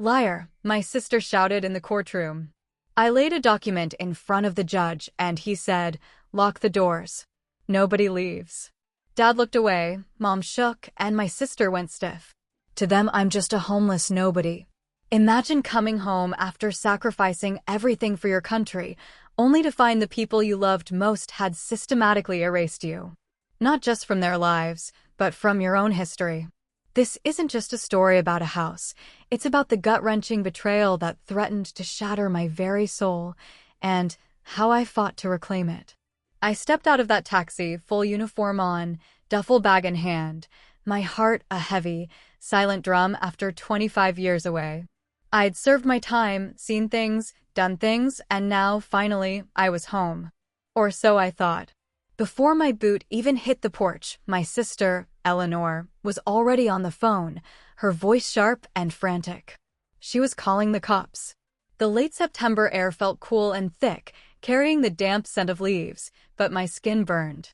Liar, my sister shouted in the courtroom. I laid a document in front of the judge and he said, "Lock the doors. Nobody leaves." Dad looked away, Mom shook, and my sister went stiff. To them, I'm just a homeless nobody. Imagine coming home after sacrificing everything for your country, only to find the people you loved most had systematically erased you. Not just from their lives, but from your own history. This isn't just a story about a house. It's about the gut-wrenching betrayal that threatened to shatter my very soul, and how I fought to reclaim it. I stepped out of that taxi, full uniform on, duffel bag in hand, my heart a heavy, silent drum after 25 years away. I'd served my time, seen things, done things, and now, finally, I was home. Or so I thought. Before my boot even hit the porch, my sister, Eleanor, was already on the phone, her voice sharp and frantic. She was calling the cops. The late September air felt cool and thick, carrying the damp scent of leaves, but my skin burned.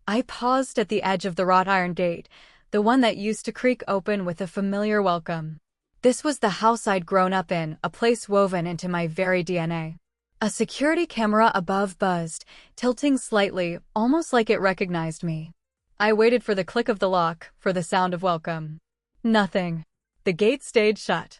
I paused at the edge of the wrought iron gate, the one that used to creak open with a familiar welcome. This was the house I'd grown up in, a place woven into my very DNA. A security camera above buzzed, tilting slightly, almost like it recognized me. I waited for the click of the lock, for the sound of welcome. Nothing. The gate stayed shut.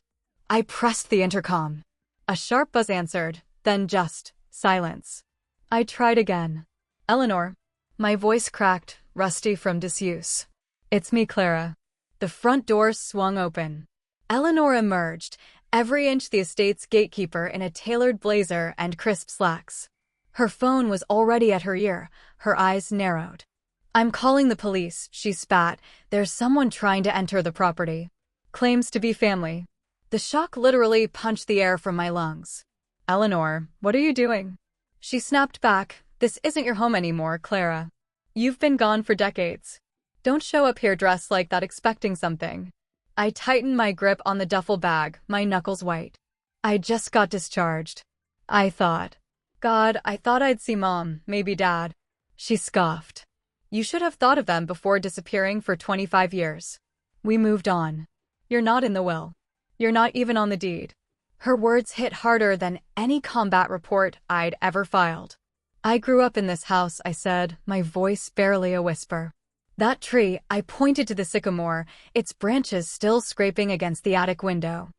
I pressed the intercom. A sharp buzz answered, then just silence. I tried again. "Eleanor." My voice cracked, rusty from disuse. "It's me, Clara." The front door swung open. Eleanor emerged, every inch the estate's gatekeeper in a tailored blazer and crisp slacks. Her phone was already at her ear, her eyes narrowed. "I'm calling the police," she spat. "There's someone trying to enter the property. Claims to be family." The shock literally punched the air from my lungs. "Eleanor, what are you doing?" She snapped back. "This isn't your home anymore, Clara. You've been gone for decades. Don't show up here dressed like that expecting something." I tightened my grip on the duffel bag, my knuckles white. I just got discharged. I thought. God, I thought I'd see Mom, maybe Dad. She scoffed. "You should have thought of them before disappearing for 25 years. We moved on. You're not in the will. You're not even on the deed." Her words hit harder than any combat report I'd ever filed. "I grew up in this house," I said, my voice barely a whisper. "That tree," I pointed to the sycamore, its branches still scraping against the attic window.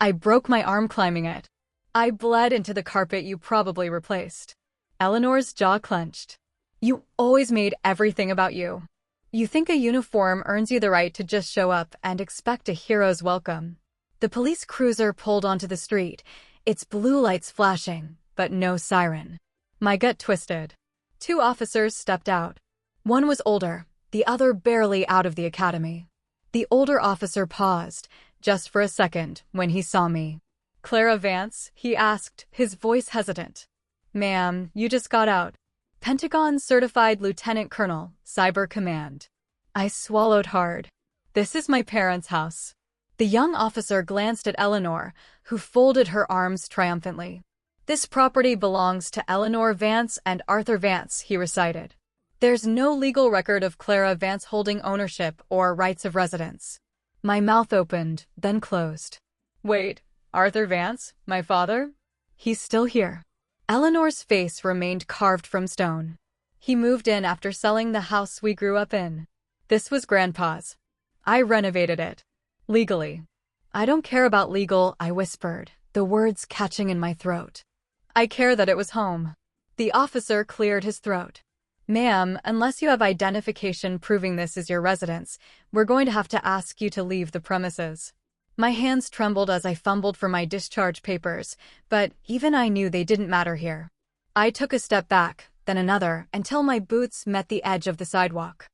"I broke my arm climbing it. I bled into the carpet you probably replaced." Eleanor's jaw clenched. "You always made everything about you. You think a uniform earns you the right to just show up and expect a hero's welcome." The police cruiser pulled onto the street, its blue lights flashing, but no siren. My gut twisted. 2 officers stepped out. One was older, the other barely out of the academy. The older officer paused, just for a second, when he saw me. "Clara Vance?" he asked, his voice hesitant. "Ma'am, you just got out." "Pentagon-certified Lieutenant Colonel, Cyber Command." I swallowed hard. "This is my parents' house." The young officer glanced at Eleanor, who folded her arms triumphantly. "This property belongs to Eleanor Vance and Arthur Vance," he recited. "There's no legal record of Clara Vance holding ownership or rights of residence." My mouth opened, then closed. "Wait, Arthur Vance, my father? He's still here." Eleanor's face remained carved from stone. "He moved in after selling the house we grew up in. This was Grandpa's. I renovated it. Legally." "I don't care about legal," I whispered, the words catching in my throat. "I care that it was home." The officer cleared his throat. "Ma'am, unless you have identification proving this is your residence, we're going to have to ask you to leave the premises." My hands trembled as I fumbled for my discharge papers, but even I knew they didn't matter here. I took a step back, then another, until my boots met the edge of the sidewalk.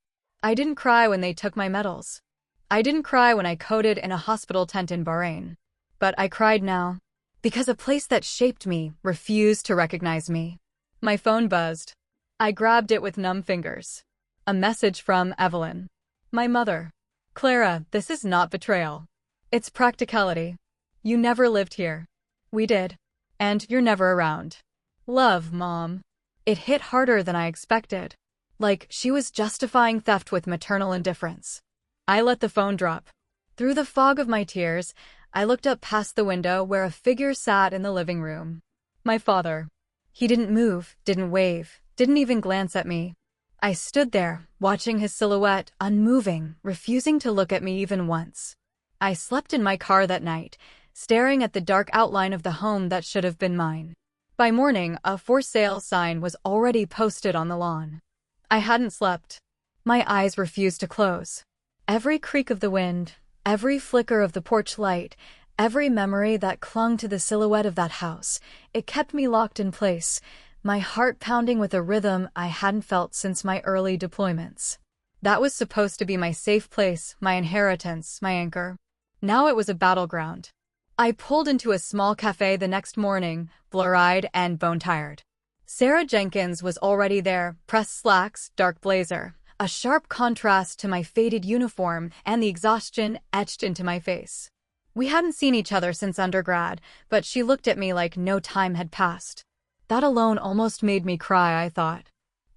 I didn't cry when they took my medals. I didn't cry when I coded in a hospital tent in Bahrain. But I cried now, because a place that shaped me refused to recognize me. My phone buzzed. I grabbed it with numb fingers. A message from Evelyn. My mother. "Clara, this is not betrayal. It's practicality. You never lived here. We did. And you're never around. Love, Mom." It hit harder than I expected. Like she was justifying theft with maternal indifference. I let the phone drop. Through the fog of my tears, I looked up past the window where a figure sat in the living room. My father. He didn't move, didn't wave, didn't even glance at me. I stood there, watching his silhouette, unmoving, refusing to look at me even once. I slept in my car that night, staring at the dark outline of the home that should have been mine. By morning, a for sale sign was already posted on the lawn. I hadn't slept. My eyes refused to close. Every creak of the wind, every flicker of the porch light, every memory that clung to the silhouette of that house, it kept me locked in place, my heart pounding with a rhythm I hadn't felt since my early deployments. That was supposed to be my safe place, my inheritance, my anchor. Now it was a battleground. I pulled into a small cafe the next morning, blur-eyed and bone-tired. Sarah Jenkins was already there, pressed slacks, dark blazer, a sharp contrast to my faded uniform and the exhaustion etched into my face. We hadn't seen each other since undergrad, but she looked at me like no time had passed. That alone almost made me cry, I thought.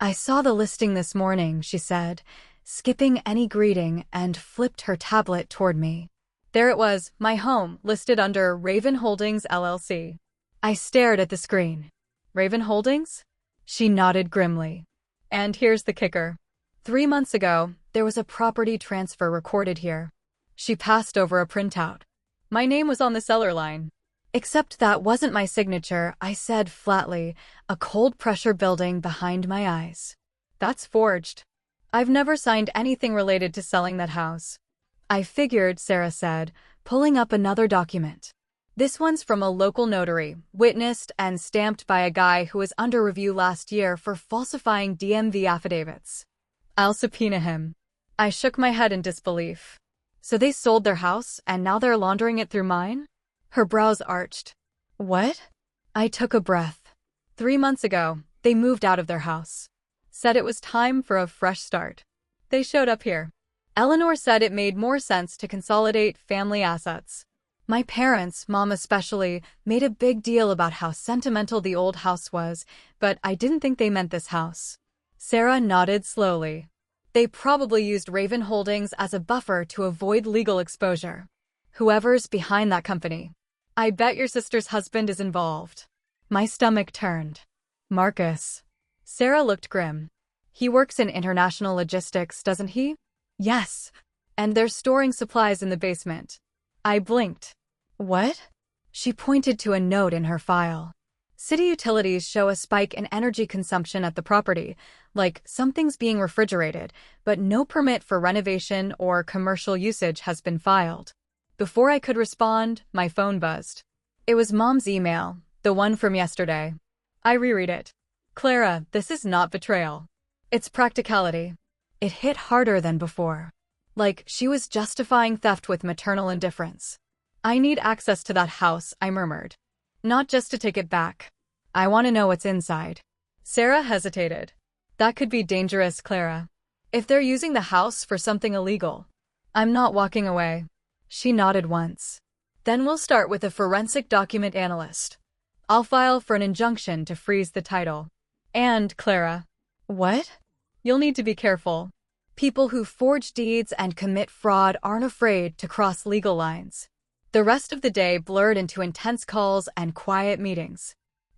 "I saw the listing this morning," she said, skipping any greeting, and flipped her tablet toward me. There it was, my home, listed under Raven Holdings LLC. I stared at the screen. Raven Holdings? She nodded grimly. And here's the kicker. 3 months ago, there was a property transfer recorded here. She passed over a printout. My name was on the seller line. Except that wasn't my signature, I said flatly, a cold pressure building behind my eyes. That's forged. I've never signed anything related to selling that house. I figured, Sarah said, pulling up another document. This one's from a local notary, witnessed and stamped by a guy who was under review last year for falsifying DMV affidavits. I'll subpoena him. I shook my head in disbelief. So they sold their house, and now they're laundering it through mine? Her brows arched. What? I took a breath. 3 months ago, they moved out of their house. Said it was time for a fresh start. They showed up here. Eleanor said it made more sense to consolidate family assets. My parents, Mom especially, made a big deal about how sentimental the old house was, but I didn't think they meant this house. Sarah nodded slowly. They probably used Raven Holdings as a buffer to avoid legal exposure. Whoever's behind that company. I bet your sister's husband is involved. My stomach turned. Marcus. Sarah looked grim. He works in international logistics, doesn't he? Yes. And they're storing supplies in the basement. I blinked. What? She pointed to a note in her file. City utilities show a spike in energy consumption at the property, like something's being refrigerated, but no permit for renovation or commercial usage has been filed. Before I could respond, my phone buzzed. It was Mom's email, the one from yesterday. I reread it. Clara, this is not betrayal. It's practicality. It hit harder than before. Like she was justifying theft with maternal indifference. I need access to that house, I murmured. Not just to take it back. I want to know what's inside. Sarah hesitated. That could be dangerous, Clara. If they're using the house for something illegal. I'm not walking away. She nodded once. Then we'll start with a forensic document analyst. I'll file for an injunction to freeze the title. And, Clara. What? You'll need to be careful. People who forge deeds and commit fraud aren't afraid to cross legal lines. The rest of the day blurred into intense calls and quiet meetings.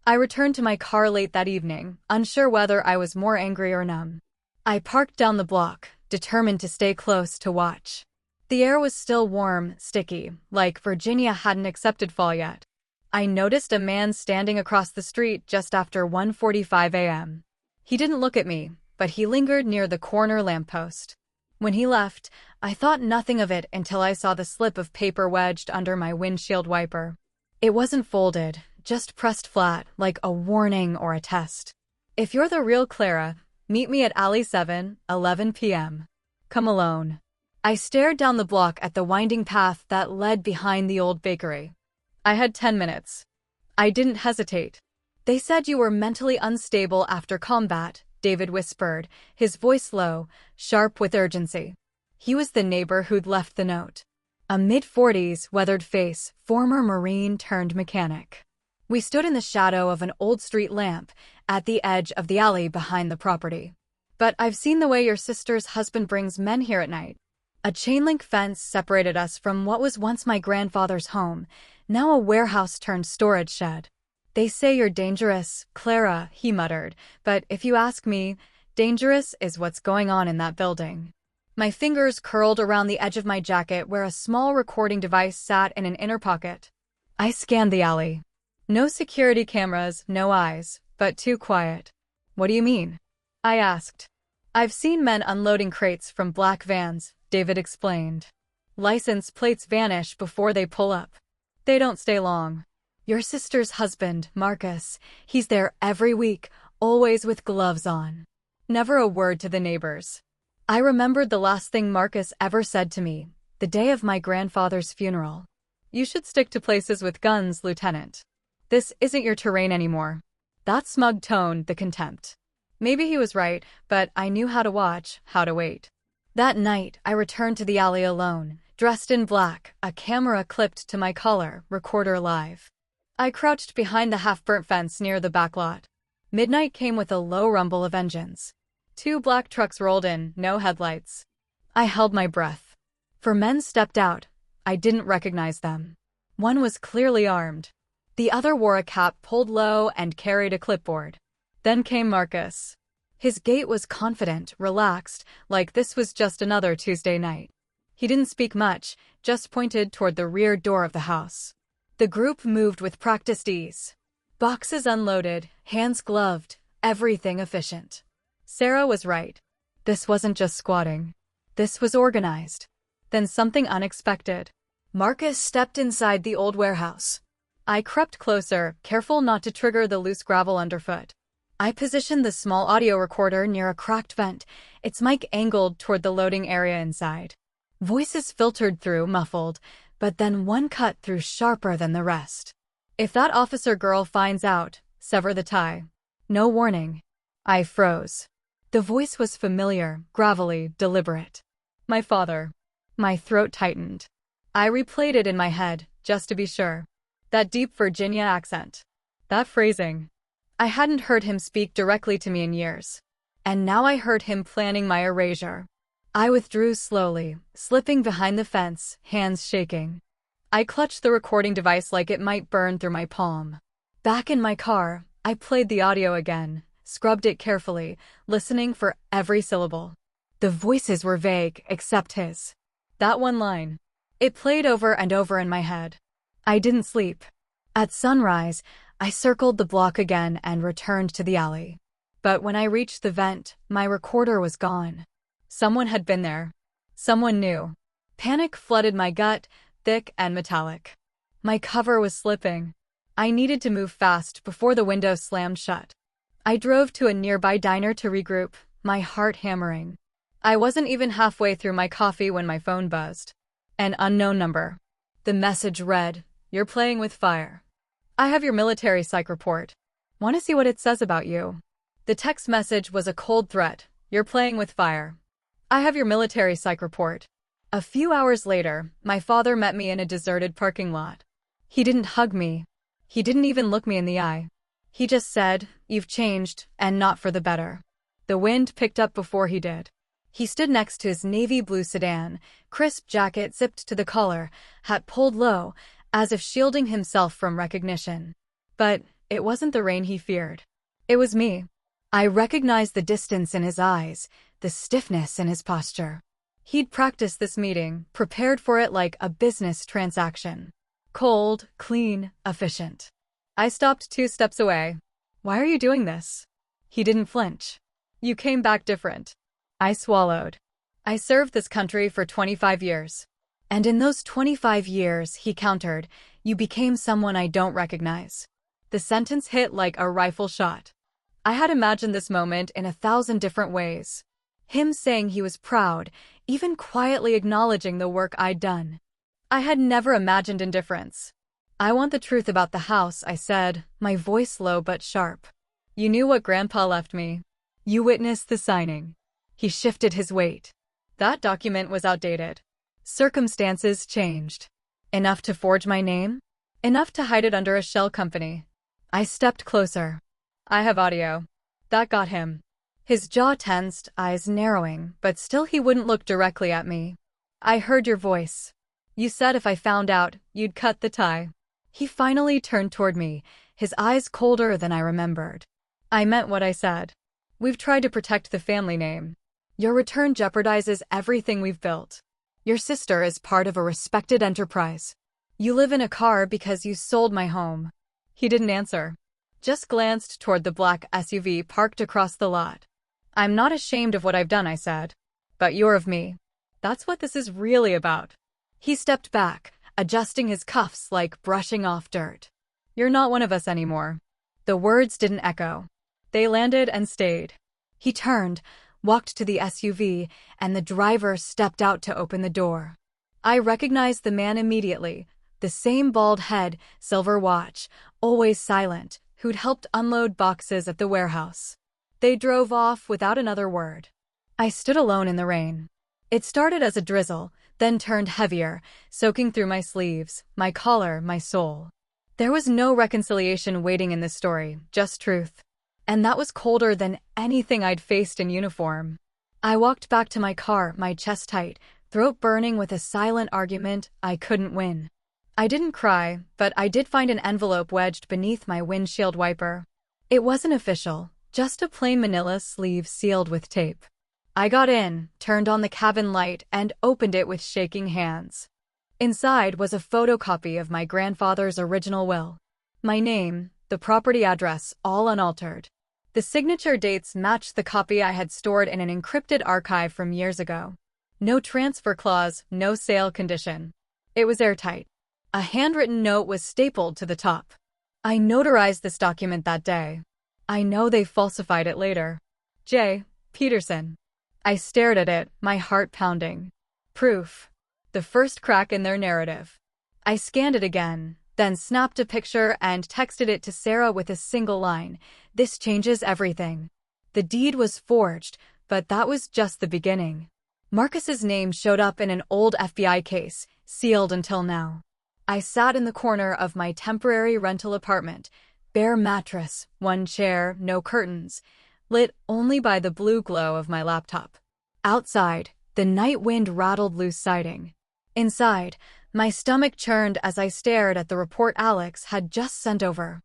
I returned to my car late that evening, unsure whether I was more angry or numb. I parked down the block, determined to stay close to watch. The air was still warm, sticky, like Virginia hadn't accepted fall yet. I noticed a man standing across the street just after 1:45 a.m. He didn't look at me, but he lingered near the corner lamppost. When he left, I thought nothing of it until I saw the slip of paper wedged under my windshield wiper. It wasn't folded, just pressed flat, like a warning or a test. If you're the real Clara, meet me at Alley 7, 11 p.m. Come alone. I stared down the block at the winding path that led behind the old bakery. I had 10 minutes. I didn't hesitate. They said you were mentally unstable after combat, David whispered, his voice low, sharp with urgency. He was the neighbor who'd left the note. A mid-40s, weathered face, former Marine turned mechanic. We stood in the shadow of an old street lamp at the edge of the alley behind the property. But I've seen the way your sister's husband brings men here at night. A chain-link fence separated us from what was once my grandfather's home, now a warehouse turned storage shed. "They say you're dangerous, Clara," he muttered, "but if you ask me, dangerous is what's going on in that building." My fingers curled around the edge of my jacket where a small recording device sat in an inner pocket. I scanned the alley. No security cameras, no eyes, but too quiet. "What do you mean?" I asked. "I've seen men unloading crates from black vans," David explained. "License plates vanish before they pull up. They don't stay long. Your sister's husband, Marcus, he's there every week, always with gloves on. Never a word to the neighbors." I remembered the last thing Marcus ever said to me, the day of my grandfather's funeral. "You should stick to places with guns, Lieutenant. This isn't your terrain anymore." That smug tone, the contempt. Maybe he was right, but I knew how to watch, how to wait. That night, I returned to the alley alone, dressed in black, a camera clipped to my collar, recorder live. I crouched behind the half-burnt fence near the back lot. Midnight came with a low rumble of engines. 2 black trucks rolled in, no headlights. I held my breath. 4 men stepped out. I didn't recognize them. One was clearly armed. The other wore a cap pulled low and carried a clipboard. Then came Marcus. His gait was confident, relaxed, like this was just another Tuesday night. He didn't speak much, just pointed toward the rear door of the house. The group moved with practiced ease. Boxes unloaded, hands gloved, everything efficient. Sarah was right. This wasn't just squatting. This was organized. Then something unexpected. Marcus stepped inside the old warehouse. I crept closer, careful not to trigger the loose gravel underfoot. I positioned the small audio recorder near a cracked vent, its mic angled toward the loading area inside. Voices filtered through, muffled, but then one cut through sharper than the rest. "If that officer girl finds out, sever the tie." No warning. I froze. The voice was familiar, gravelly, deliberate. "My father." My throat tightened. I replayed it in my head, just to be sure. That deep Virginia accent. That phrasing. I hadn't heard him speak directly to me in years. And now I heard him planning my erasure. I withdrew slowly, slipping behind the fence, hands shaking. I clutched the recording device like it might burn through my palm. Back in my car, I played the audio again, scrubbed it carefully, listening for every syllable. The voices were vague, except his. That one line. It played over and over in my head. I didn't sleep. At sunrise, I circled the block again and returned to the alley. But when I reached the vent, my recorder was gone. Someone had been there. Someone new. Panic flooded my gut, thick and metallic. My cover was slipping. I needed to move fast before the window slammed shut. I drove to a nearby diner to regroup, my heart hammering. I wasn't even halfway through my coffee when my phone buzzed. An unknown number. The message read, "You're playing with fire. I have your military psych report. Want to see what it says about you?" The text message was a cold threat. "You're playing with fire. I have your military psych report." A few hours later, my father met me in a deserted parking lot. He didn't hug me. He didn't even look me in the eye. He just said, "You've changed, and not for the better." The wind picked up before he did. He stood next to his navy blue sedan, crisp jacket zipped to the collar, hat pulled low, as if shielding himself from recognition. But it wasn't the rain he feared. It was me. I recognized the distance in his eyes, the stiffness in his posture. He'd practiced this meeting, prepared for it like a business transaction. Cold, clean, efficient. I stopped 2 steps away. "Why are you doing this?" He didn't flinch. "You came back different." I swallowed. "I served this country for 25 years. And in those 25 years, he countered, you became someone I don't recognize." The sentence hit like a rifle shot. I had imagined this moment in 1,000 different ways. Him saying he was proud, even quietly acknowledging the work I'd done. I had never imagined indifference. "I want the truth about the house," I said, my voice low but sharp. "You knew what Grandpa left me. You witnessed the signing." He shifted his weight. "That document was outdated. Circumstances changed. Enough to forge my name? Enough to hide it under a shell company." I stepped closer. "I have audio." That got him. His jaw tensed, eyes narrowing, but still he wouldn't look directly at me. I heard your voice. You said if I found out, you'd cut the tie. He finally turned toward me, his eyes colder than I remembered. I meant what I said. We've tried to protect the family name. Your return jeopardizes everything we've built. Your sister is part of a respected enterprise. You live in a car because you sold my home. He didn't answer. Just glanced toward the black SUV parked across the lot. I'm not ashamed of what I've done, I said. But you're of me. That's what this is really about. He stepped back, adjusting his cuffs like brushing off dirt. You're not one of us anymore. The words didn't echo. They landed and stayed. He turned, walked to the SUV, and the driver stepped out to open the door. I recognized the man immediately, the same bald head, silver watch, always silent, who'd helped unload boxes at the warehouse. They drove off without another word. I stood alone in the rain. It started as a drizzle, then turned heavier, soaking through my sleeves, my collar, my soul. There was no reconciliation waiting in this story, just truth. And that was colder than anything I'd faced in uniform. I walked back to my car, my chest tight, throat burning with a silent argument I couldn't win. I didn't cry, but I did find an envelope wedged beneath my windshield wiper. It wasn't official, just a plain manila sleeve sealed with tape. I got in, turned on the cabin light, and opened it with shaking hands. Inside was a photocopy of my grandfather's original will. My name, the property address, all unaltered. The signature dates matched the copy I had stored in an encrypted archive from years ago. No transfer clause, no sale condition. It was airtight. A handwritten note was stapled to the top. I notarized this document that day. I know they falsified it later. J. Peterson. I stared at it, my heart pounding. Proof. The first crack in their narrative. I scanned it again, then snapped a picture and texted it to Sarah with a single line. This changes everything. The deed was forged, but that was just the beginning. Marcus's name showed up in an old FBI case, sealed until now. I sat in the corner of my temporary rental apartment, bare mattress, one chair, no curtains, lit only by the blue glow of my laptop. Outside, the night wind rattled loose siding. Inside, my stomach churned as I stared at the report Alex had just sent over.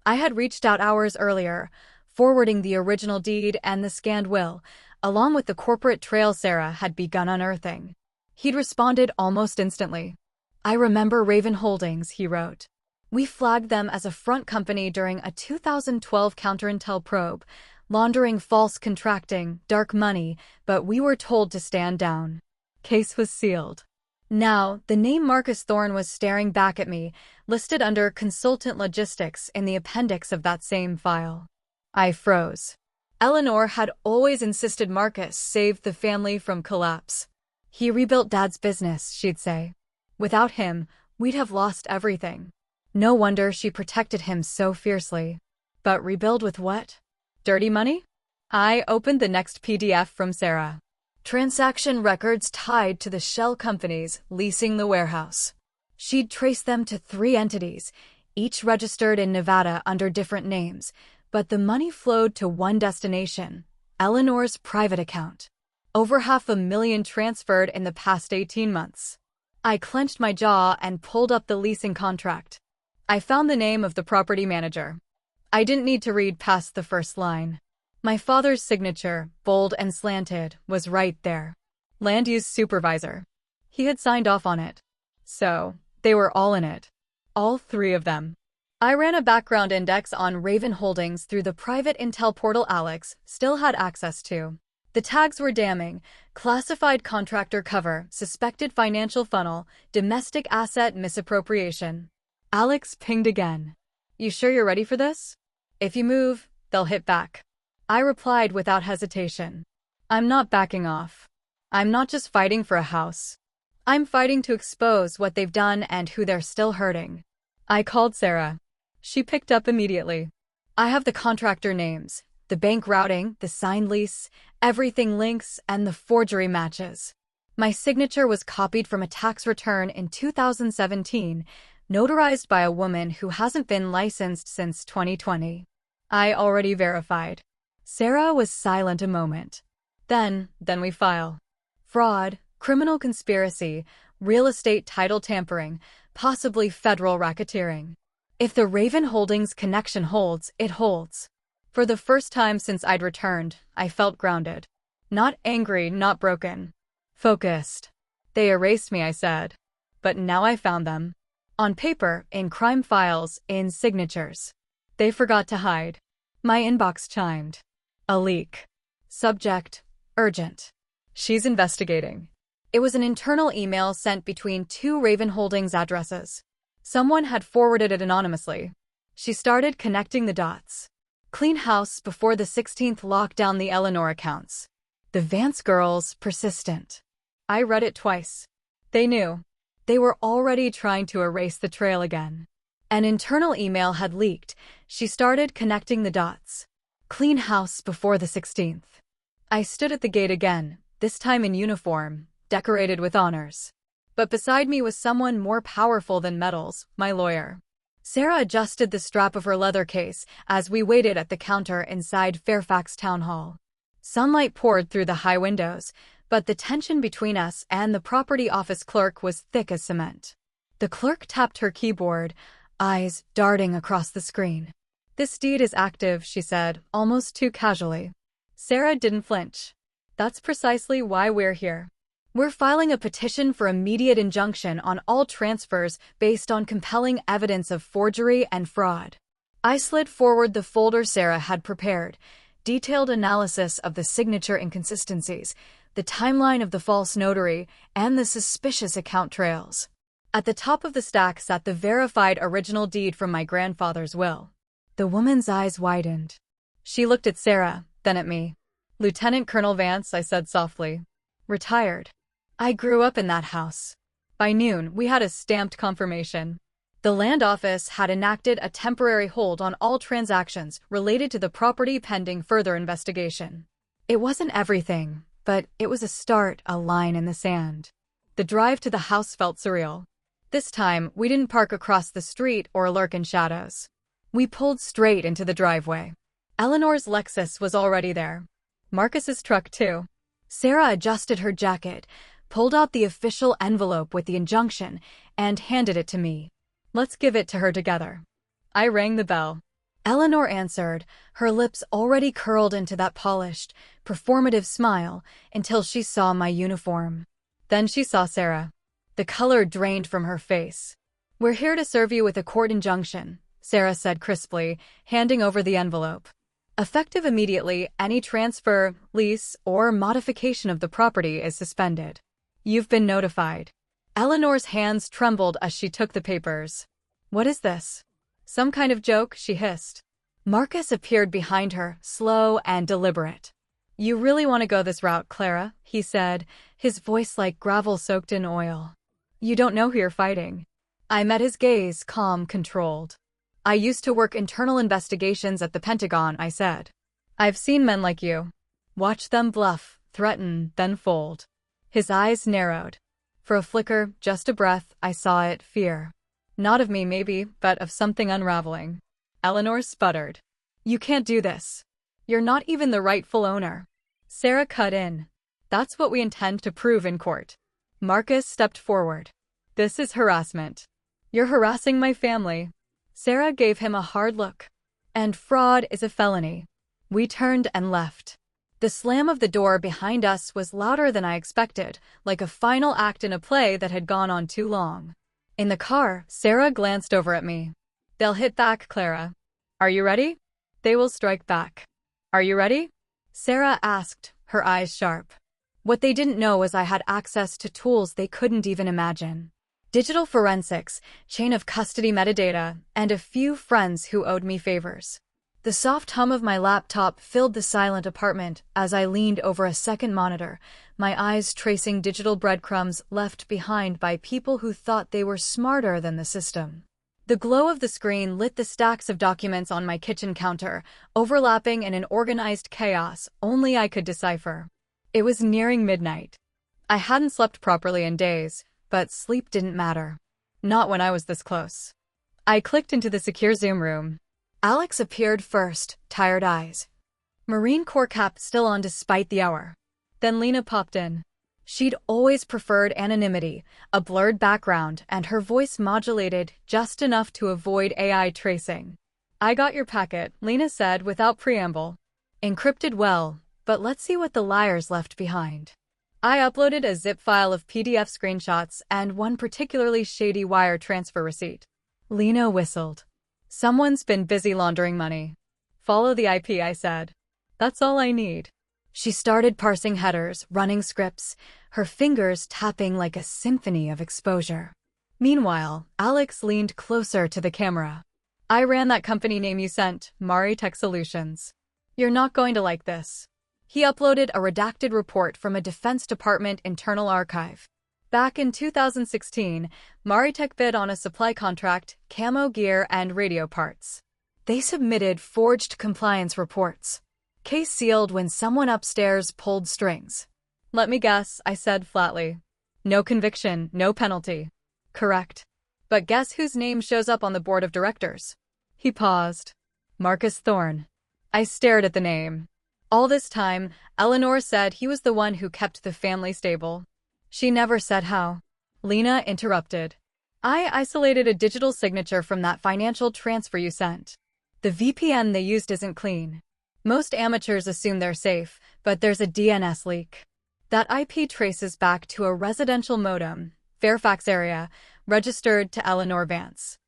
I had reached out hours earlier, forwarding the original deed and the scanned will, along with the corporate trail Sarah had begun unearthing. He'd responded almost instantly. I remember Raven Holdings, he wrote. We flagged them as a front company during a 2012 counterintel probe, laundering false contracting, dark money, but we were told to stand down. Case was sealed. Now, the name Marcus Thorne was staring back at me, listed under Consultant Logistics in the appendix of that same file. I froze. Eleanor had always insisted Marcus saved the family from collapse. He rebuilt Dad's business, she'd say. Without him, we'd have lost everything. No wonder she protected him so fiercely. But rebuild with what? Dirty money? I opened the next PDF from Sarah. Transaction records tied to the shell companies leasing the warehouse. She'd traced them to 3 entities, each registered in Nevada under different names, but the money flowed to one destination, Eleanor's private account. Over $500,000 transferred in the past 18 months. I clenched my jaw and pulled up the leasing contract. I found the name of the property manager. I didn't need to read past the first line. My father's signature, bold and slanted, was right there. Land use supervisor. He had signed off on it. So, they were all in it. All 3 of them. I ran a background index on Raven Holdings through the private intel portal Alex still had access to. The tags were damning: classified contractor cover, suspected financial funnel, domestic asset misappropriation. Alex pinged again. You sure you're ready for this? If you move, they'll hit back. I replied without hesitation. I'm not backing off. I'm not just fighting for a house. I'm fighting to expose what they've done and who they're still hurting. I called Sarah. She picked up immediately. I have the contractor names, the bank routing, the signed lease, everything links, and the forgery matches. My signature was copied from a tax return in 2017, notarized by a woman who hasn't been licensed since 2020. I already verified. Sarah was silent a moment. Then we file. Fraud, Criminal conspiracy, real estate title tampering, possibly federal racketeering. If the Raven Holdings connection holds, it holds. For the first time since I'd returned, I felt grounded. Not angry, not broken. Focused. They erased me, I said. But now I found them. On paper, in crime files, in signatures. They forgot to hide. My inbox chimed. A leak. Subject, urgent. She's investigating. It was an internal email sent between two Raven Holdings addresses. Someone had forwarded it anonymously. She started connecting the dots. Clean house before the 16th locked down the Eleanor accounts. The Vance girls, persistent. I read it twice. They knew. They were already trying to erase the trail again. An internal email had leaked. She started connecting the dots. Clean house before the 16th. I stood at the gate again, this time in uniform, decorated with honors. But beside me was someone more powerful than medals, my lawyer. Sarah adjusted the strap of her leather case as we waited at the counter inside Fairfax Town Hall. Sunlight poured through the high windows, but the tension between us and the property office clerk was thick as cement. The clerk tapped her keyboard, eyes darting across the screen. This deed is active, she said, almost too casually. Sarah didn't flinch. That's precisely why we're here. We're filing a petition for immediate injunction on all transfers based on compelling evidence of forgery and fraud. I slid forward the folder Sarah had prepared, detailed analysis of the signature inconsistencies, the timeline of the false notary, and the suspicious account trails. At the top of the stack sat the verified original deed from my grandfather's will. The woman's eyes widened. She looked at Sarah, then at me. Lieutenant Colonel Vance, I said softly. Retired. I grew up in that house. By noon, we had a stamped confirmation. The land office had enacted a temporary hold on all transactions related to the property pending further investigation. It wasn't everything, but it was a start, a line in the sand. The drive to the house felt surreal. This time, we didn't park across the street or lurk in shadows. We pulled straight into the driveway. Eleanor's Lexus was already there. Marcus's truck, too. Sarah adjusted her jacket, pulled out the official envelope with the injunction, and handed it to me. Let's give it to her together. I rang the bell. Eleanor answered, her lips already curled into that polished, performative smile until she saw my uniform. Then she saw Sarah. The color drained from her face. We're here to serve you with a court injunction, Sarah said crisply, handing over the envelope. Effective immediately, any transfer, lease, or modification of the property is suspended. You've been notified. Eleanor's hands trembled as she took the papers. What is this? Some kind of joke, she hissed. Marcus appeared behind her, slow and deliberate. You really want to go this route, Clara, he said, his voice like gravel soaked in oil. You don't know who you're fighting. I met his gaze, calm, controlled. I used to work internal investigations at the Pentagon, I said. I've seen men like you. Watch them bluff, threaten, then fold. His eyes narrowed. For a flicker, just a breath, I saw it, fear. Not of me, maybe, but of something unraveling. Eleanor sputtered. You can't do this. You're not even the rightful owner. Sarah cut in. That's what we intend to prove in court. Marcus stepped forward. This is harassment. You're harassing my family. Sarah gave him a hard look. And fraud is a felony. We turned and left. The slam of the door behind us was louder than I expected, like a final act in a play that had gone on too long. In the car, Sarah glanced over at me. They'll hit back, Clara. Are you ready? They will strike back. Are you ready? Sarah asked, her eyes sharp. What they didn't know was I had access to tools they couldn't even imagine. Digital forensics, chain of custody metadata, and a few friends who owed me favors. The soft hum of my laptop filled the silent apartment as I leaned over a second monitor, my eyes tracing digital breadcrumbs left behind by people who thought they were smarter than the system. The glow of the screen lit the stacks of documents on my kitchen counter, overlapping in an organized chaos only I could decipher. It was nearing midnight. I hadn't slept properly in days, but sleep didn't matter. Not when I was this close. I clicked into the secure Zoom room. Alex appeared first, tired eyes. Marine Corps cap still on despite the hour. Then Lena popped in. She'd always preferred anonymity, a blurred background, and her voice modulated just enough to avoid AI tracing. "I got your packet," Lena said without preamble. "Encrypted well, but let's see what the liars left behind." I uploaded a zip file of PDF screenshots and one particularly shady wire transfer receipt. Lena whistled. "Someone's been busy laundering money." "Follow the IP," I said. "That's all I need." She started parsing headers, running scripts, her fingers tapping like a symphony of exposure. Meanwhile, Alex leaned closer to the camera. "I ran that company name you sent, Mari Tech Solutions. You're not going to like this." He uploaded a redacted report from a Defense Department internal archive. Back in 2016, Maritech bid on a supply contract, camo gear, and radio parts. They submitted forged compliance reports. Case sealed when someone upstairs pulled strings. "Let me guess," I said flatly. "No conviction, no penalty." "Correct. But guess whose name shows up on the board of directors?" He paused. "Marcus Thorne." I stared at the name. All this time, Eleanor said he was the one who kept the family stable. She never said how. Lena interrupted. "I isolated a digital signature from that financial transfer you sent. The VPN they used isn't clean. Most amateurs assume they're safe, but there's a DNS leak. That IP traces back to a residential modem, Fairfax area, registered to Eleanor Vance."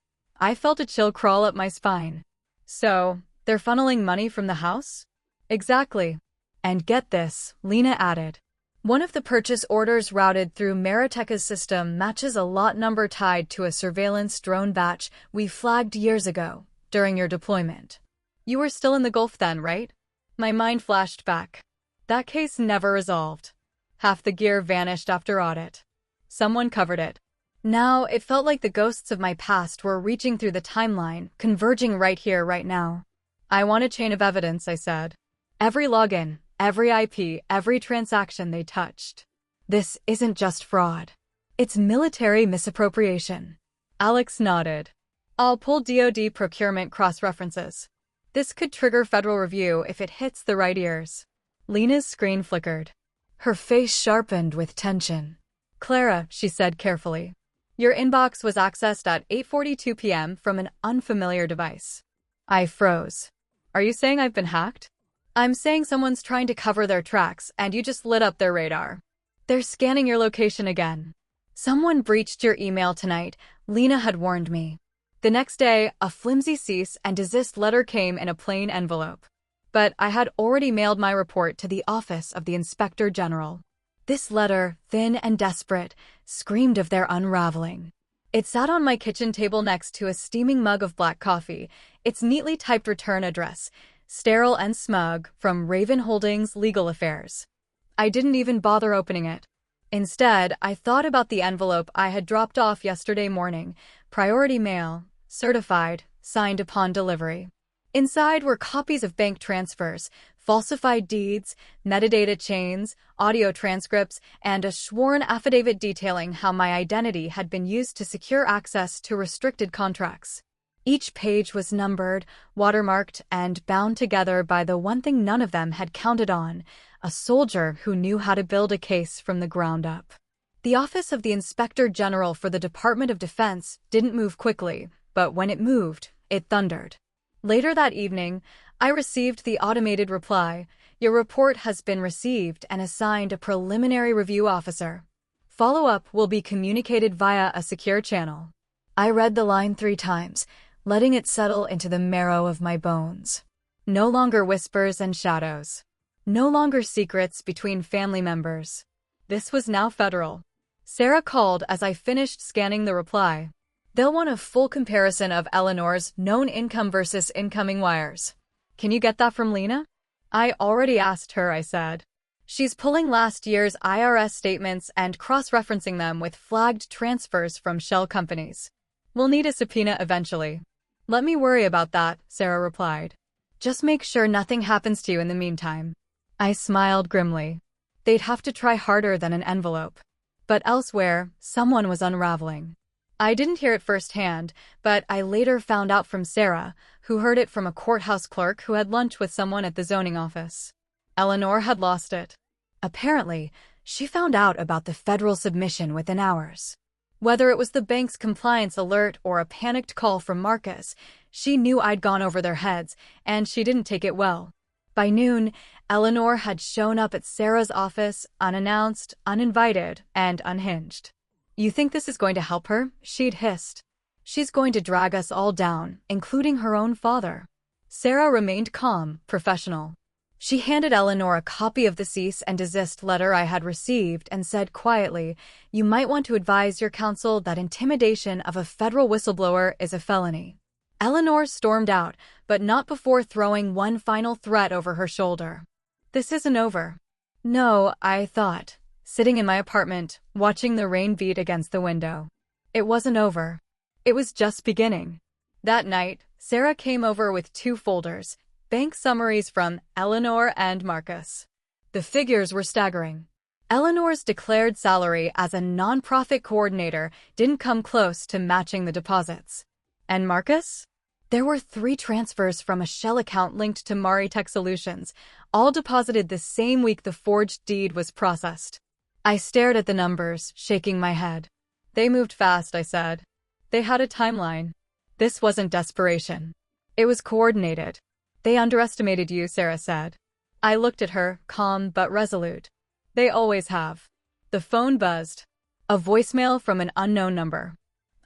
I felt a chill crawl up my spine. "So, they're funneling money from the house?" "Exactly. And get this," Lena added. "One of the purchase orders routed through Mariteca's system matches a lot number tied to a surveillance drone batch we flagged years ago, during your deployment. You were still in the Gulf then, right?" My mind flashed back. That case never resolved. Half the gear vanished after audit. Someone covered it. Now, it felt like the ghosts of my past were reaching through the timeline, converging right here, right now. "I want a chain of evidence," I said. "Every login, every IP, every transaction they touched. This isn't just fraud. It's military misappropriation." Alex nodded. "I'll pull DoD procurement cross-references. This could trigger federal review if it hits the right ears." Lena's screen flickered. Her face sharpened with tension. "Clara," she said carefully, "your inbox was accessed at 8:42 p.m. from an unfamiliar device." I froze. "Are you saying I've been hacked?" "I'm saying someone's trying to cover their tracks and you just lit up their radar. They're scanning your location again. Someone breached your email tonight," Lena had warned me. The next day, a flimsy cease and desist letter came in a plain envelope. But I had already mailed my report to the office of the Inspector General. This letter, thin and desperate, screamed of their unraveling. It sat on my kitchen table next to a steaming mug of black coffee, its neatly typed return address, sterile and smug, from Raven Holdings Legal Affairs. I didn't even bother opening it. Instead, I thought about the envelope I had dropped off yesterday morning, priority mail, certified, signed upon delivery. Inside were copies of bank transfers, falsified deeds, metadata chains, audio transcripts, and a sworn affidavit detailing how my identity had been used to secure access to restricted contracts. Each page was numbered, watermarked, and bound together by the one thing none of them had counted on: a soldier who knew how to build a case from the ground up. The Office of the Inspector General for the Department of Defense didn't move quickly, but when it moved, it thundered. Later that evening, I received the automated reply: "Your report has been received and assigned a preliminary review officer. Follow-up will be communicated via a secure channel." I read the line 3 times, letting it settle into the marrow of my bones. No longer whispers and shadows. No longer secrets between family members. This was now federal. Sarah called as I finished scanning the reply. "They'll want a full comparison of Eleanor's known income versus incoming wires. Can you get that from Lena?" "I already asked her," I said. "She's pulling last year's IRS statements and cross-referencing them with flagged transfers from shell companies. We'll need a subpoena eventually." "Let me worry about that," Sarah replied. "Just make sure nothing happens to you in the meantime." I smiled grimly. They'd have to try harder than an envelope. But elsewhere, someone was unraveling. I didn't hear it firsthand, but I later found out from Sarah, who heard it from a courthouse clerk who had lunch with someone at the zoning office. Eleanor had lost it. Apparently, She found out about the federal submission within hours. Whether it was the bank's compliance alert or a panicked call from Marcus, she knew I'd gone over their heads, and she didn't take it well. By noon, Eleanor had shown up at Sarah's office, unannounced, uninvited, and unhinged. "You think this is going to help her?" she'd hissed. "She's going to drag us all down, including her own father." Sarah remained calm, professional. She handed Eleanor a copy of the cease and desist letter I had received and said quietly, "You might want to advise your counsel that intimidation of a federal whistleblower is a felony." Eleanor stormed out, but not before throwing one final threat over her shoulder. "This isn't over." No, I thought, sitting in my apartment, watching the rain beat against the window. It wasn't over. It was just beginning. That night, Sarah came over with 2 folders, bank summaries from Eleanor and Marcus. The figures were staggering. Eleanor's declared salary as a nonprofit coordinator didn't come close to matching the deposits. And Marcus? There were 3 transfers from a shell account linked to Mari Tech Solutions, all deposited the same week the forged deed was processed. I stared at the numbers, shaking my head. "They moved fast," I said. "They had a timeline." This wasn't desperation. It was coordinated. "They underestimated you," Sarah said. I looked at her, calm but resolute. "They always have." The phone buzzed. A voicemail from an unknown number.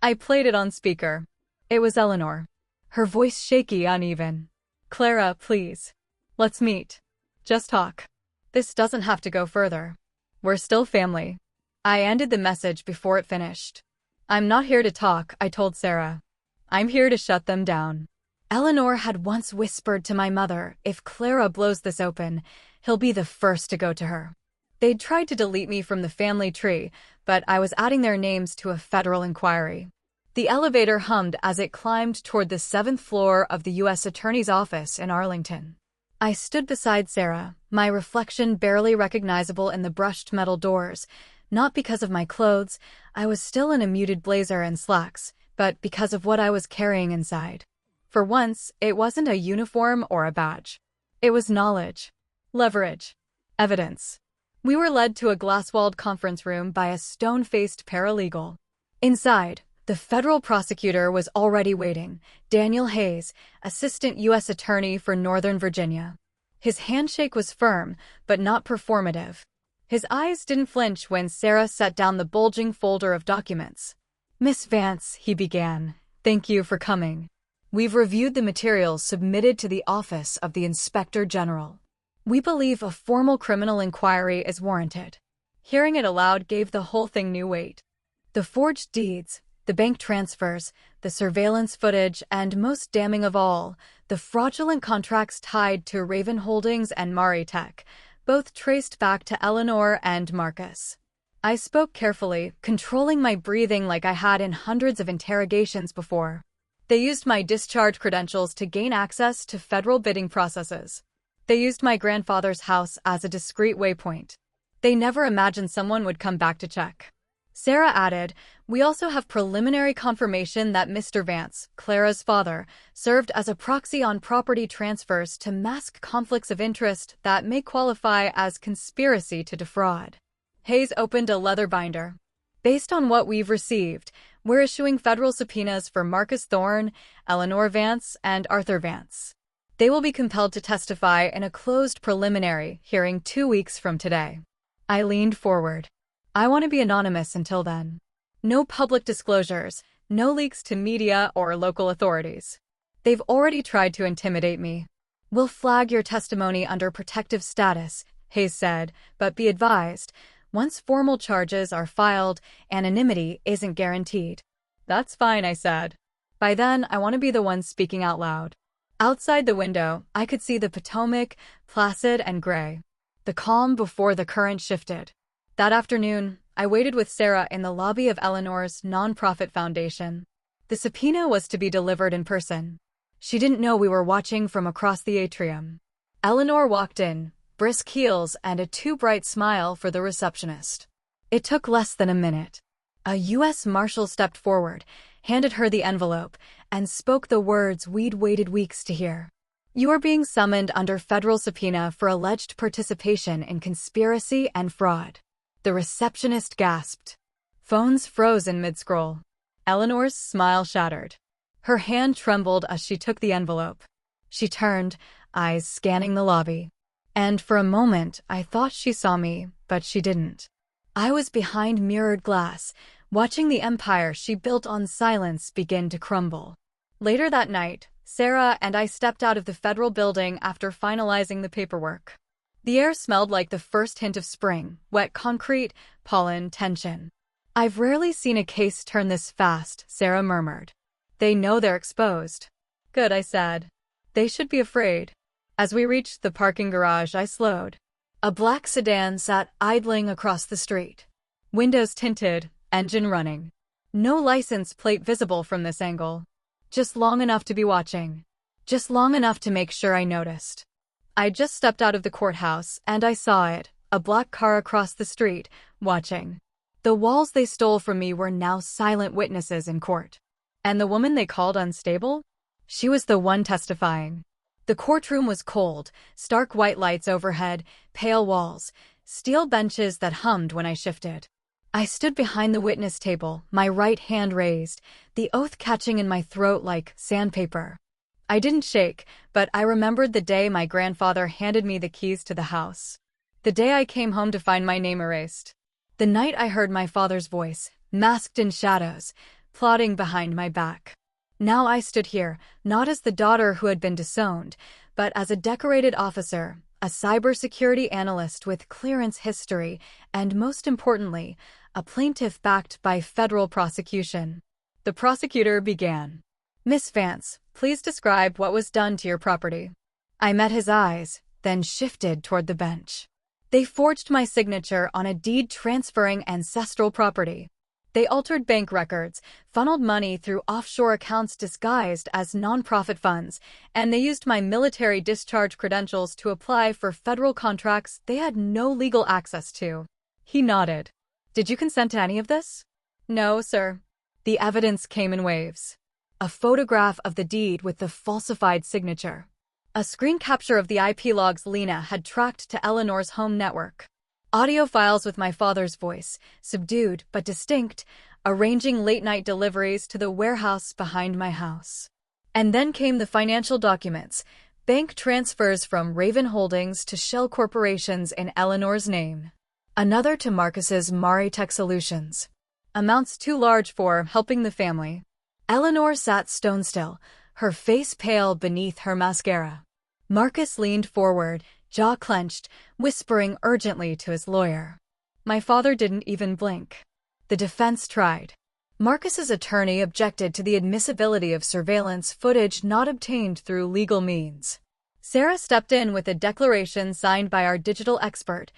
I played it on speaker. It was Eleanor. Her voice shaky, uneven. "Clara, please. Let's meet. Just talk. This doesn't have to go further. We're still family." I ended the message before it finished. "I'm not here to talk," I told Sarah. "I'm here to shut them down." Eleanor had once whispered to my mother, "If Clara blows this open, he'll be the first to go to her." They'd tried to delete me from the family tree, but I was adding their names to a federal inquiry. The elevator hummed as it climbed toward the 7th floor of the U.S. Attorney's office in Arlington. I stood beside Sarah, my reflection barely recognizable in the brushed metal doors, not because of my clothes, I was still in a muted blazer and slacks, but because of what I was carrying inside. For once, it wasn't a uniform or a badge. It was knowledge, leverage, evidence. We were led to a glass-walled conference room by a stone-faced paralegal. Inside, the federal prosecutor was already waiting, Daniel Hayes, Assistant U.S. Attorney for Northern Virginia. His handshake was firm, but not performative. His eyes didn't flinch when Sarah set down the bulging folder of documents. "Miss Vance," he began, "thank you for coming. We've reviewed the materials submitted to the Office of the Inspector General. We believe a formal criminal inquiry is warranted." Hearing it aloud gave the whole thing new weight. The forged deeds, the bank transfers, the surveillance footage, and most damning of all, the fraudulent contracts tied to Raven Holdings and Mari Tech, both traced back to Eleanor and Marcus. I spoke carefully, controlling my breathing like I had in hundreds of interrogations before. They used my discharge credentials to gain access to federal bidding processes. They used my grandfather's house as a discreet waypoint. They never imagined someone would come back to check. Sarah added, "We also have preliminary confirmation that Mr. Vance, Clara's father, served as a proxy on property transfers to mask conflicts of interest that may qualify as conspiracy to defraud." Hayes opened a leather binder. "Based on what we've received, we're issuing federal subpoenas for Marcus Thorne, Eleanor Vance, and Arthur Vance. They will be compelled to testify in a closed preliminary hearing 2 weeks from today." I leaned forward. "I want to be anonymous until then. No public disclosures, no leaks to media or local authorities. They've already tried to intimidate me." "We'll flag your testimony under protective status," Hayes said, "but be advised, once formal charges are filed, anonymity isn't guaranteed." "That's fine," I said. "By then, I want to be the one speaking out loud." Outside the window, I could see the Potomac, placid and gray. The calm before the current shifted. That afternoon, I waited with Sarah in the lobby of Eleanor's nonprofit foundation. The subpoena was to be delivered in person. She didn't know we were watching from across the atrium. Eleanor walked in, brisk heels and a too bright smile for the receptionist. It took less than a minute. A U.S. Marshal stepped forward, handed her the envelope, and spoke the words we'd waited weeks to hear. "You are being summoned under federal subpoena for alleged participation in conspiracy and fraud." The receptionist gasped. Phones froze in mid-scroll. Eleanor's smile shattered. Her hand trembled as she took the envelope. She turned, eyes scanning the lobby. And for a moment, I thought she saw me, but she didn't. I was behind mirrored glass, watching the empire she built on silence begin to crumble. Later that night, Sarah and I stepped out of the federal building after finalizing the paperwork. The air smelled like the first hint of spring, wet concrete, pollen, tension. I've rarely seen a case turn this fast, Sarah murmured. They know they're exposed. Good, I said. They should be afraid. As we reached the parking garage, I slowed. A black sedan sat idling across the street. Windows tinted, engine running. No license plate visible from this angle. Just long enough to be watching. Just long enough to make sure I noticed. I just stepped out of the courthouse, and I saw it, a black car across the street, watching. The walls they stole from me were now silent witnesses in court. And the woman they called unstable? She was the one testifying. The courtroom was cold, stark white lights overhead, pale walls, steel benches that hummed when I shifted. I stood behind the witness table, my right hand raised, the oath catching in my throat like sandpaper. I didn't shake, but I remembered the day my grandfather handed me the keys to the house. The day I came home to find my name erased. The night I heard my father's voice, masked in shadows, plotting behind my back. Now I stood here, not as the daughter who had been disowned, but as a decorated officer, a cybersecurity analyst with clearance history, and most importantly, a plaintiff backed by federal prosecution. The prosecutor began. Miss Vance, please describe what was done to your property. I met his eyes, then shifted toward the bench. They forged my signature on a deed transferring ancestral property. They altered bank records, funneled money through offshore accounts disguised as nonprofit funds, and they used my military discharge credentials to apply for federal contracts they had no legal access to. He nodded. Did you consent to any of this? No, sir. The evidence came in waves. A photograph of the deed with the falsified signature. A screen capture of the IP logs Lena had tracked to Eleanor's home network. Audio files with my father's voice, subdued but distinct, arranging late-night deliveries to the warehouse behind my house. And then came the financial documents, bank transfers from Raven Holdings to shell corporations in Eleanor's name. Another to Marcus's Tech Solutions. Amounts too large for helping the family. Eleanor sat stone still, her face pale beneath her mascara. Marcus leaned forward, jaw clenched, whispering urgently to his lawyer. My father didn't even blink. The defense tried. Marcus's attorney objected to the admissibility of surveillance footage not obtained through legal means. Sarah stepped in with a declaration signed by our digital expert,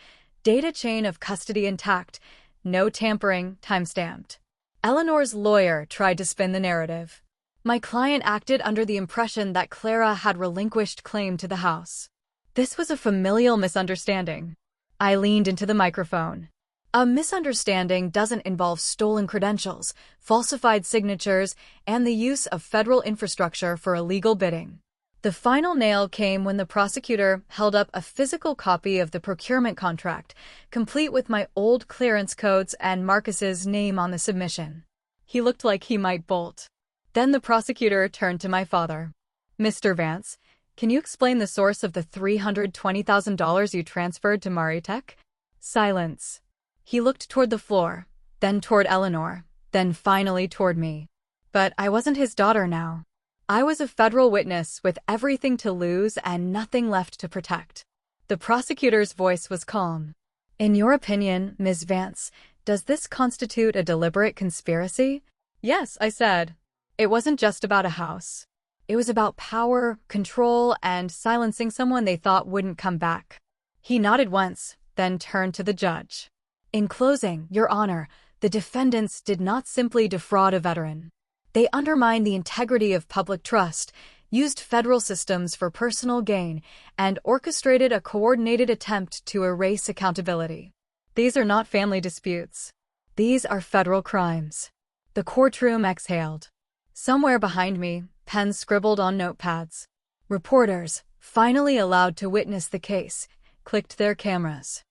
data chain of custody intact, no tampering, time-stamped. Eleanor's lawyer tried to spin the narrative. My client acted under the impression that Clara had relinquished claim to the house. This was a familial misunderstanding. I leaned into the microphone. A misunderstanding doesn't involve stolen credentials, falsified signatures, and the use of federal infrastructure for illegal bidding. The final nail came when the prosecutor held up a physical copy of the procurement contract, complete with my old clearance codes and Marcus's name on the submission. He looked like he might bolt. Then the prosecutor turned to my father. Mr. Vance, can you explain the source of the $320,000 you transferred to Maritech? Silence. He looked toward the floor, then toward Eleanor, then finally toward me. But I wasn't his daughter now. I was a federal witness with everything to lose and nothing left to protect. The prosecutor's voice was calm. In your opinion, Ms. Vance, does this constitute a deliberate conspiracy? Yes, I said. It wasn't just about a house. It was about power, control, and silencing someone they thought wouldn't come back. He nodded once, then turned to the judge. In closing, Your Honor, the defendants did not simply defraud a veteran. They undermined the integrity of public trust, used federal systems for personal gain, and orchestrated a coordinated attempt to erase accountability. These are not family disputes. These are federal crimes. The courtroom exhaled. Somewhere behind me, pens scribbled on notepads. Reporters, finally allowed to witness the case, clicked their cameras.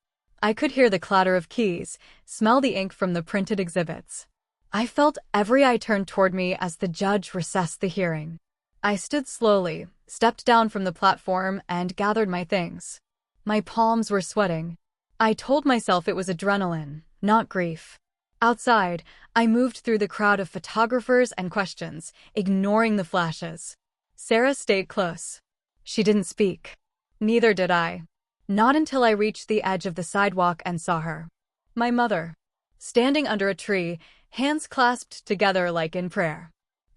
I could hear the clatter of keys, smell the ink from the printed exhibits. I felt every eye turn toward me as the judge recessed the hearing. I stood slowly, stepped down from the platform, and gathered my things. My palms were sweating. I told myself it was adrenaline, not grief. Outside, I moved through the crowd of photographers and questions, ignoring the flashes. Sarah stayed close. She didn't speak. Neither did I. Not until I reached the edge of the sidewalk and saw her. My mother. Standing under a tree, hands clasped together like in prayer.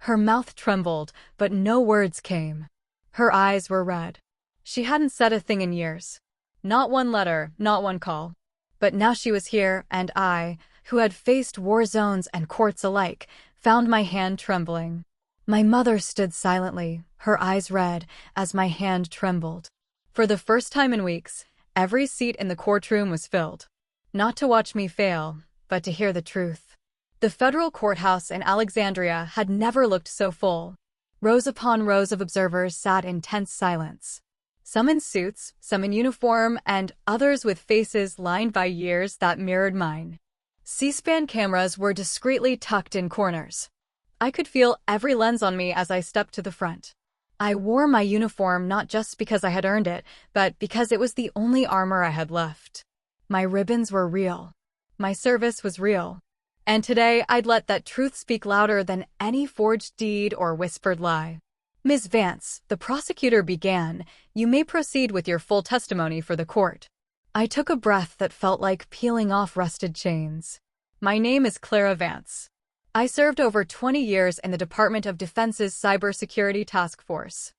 Her mouth trembled, but no words came. Her eyes were red. She hadn't said a thing in years. Not one letter, not one call. But now she was here, and I, who had faced war zones and courts alike, found my hand trembling. My mother stood silently, her eyes red, as my hand trembled. For the first time in weeks, every seat in the courtroom was filled. Not to watch me fail, but to hear the truth. The federal courthouse in Alexandria had never looked so full. Rows upon rows of observers sat in tense silence. Some in suits, some in uniform, and others with faces lined by years that mirrored mine. C-SPAN cameras were discreetly tucked in corners. I could feel every lens on me as I stepped to the front. I wore my uniform not just because I had earned it, but because it was the only armor I had left. My ribbons were real. My service was real. And today I'd let that truth speak louder than any forged deed or whispered lie. Ms. Vance, the prosecutor began, you may proceed with your full testimony for the court. I took a breath that felt like peeling off rusted chains. My name is Clara Vance. I served over 20 years in the Department of Defense's Cybersecurity Task Force.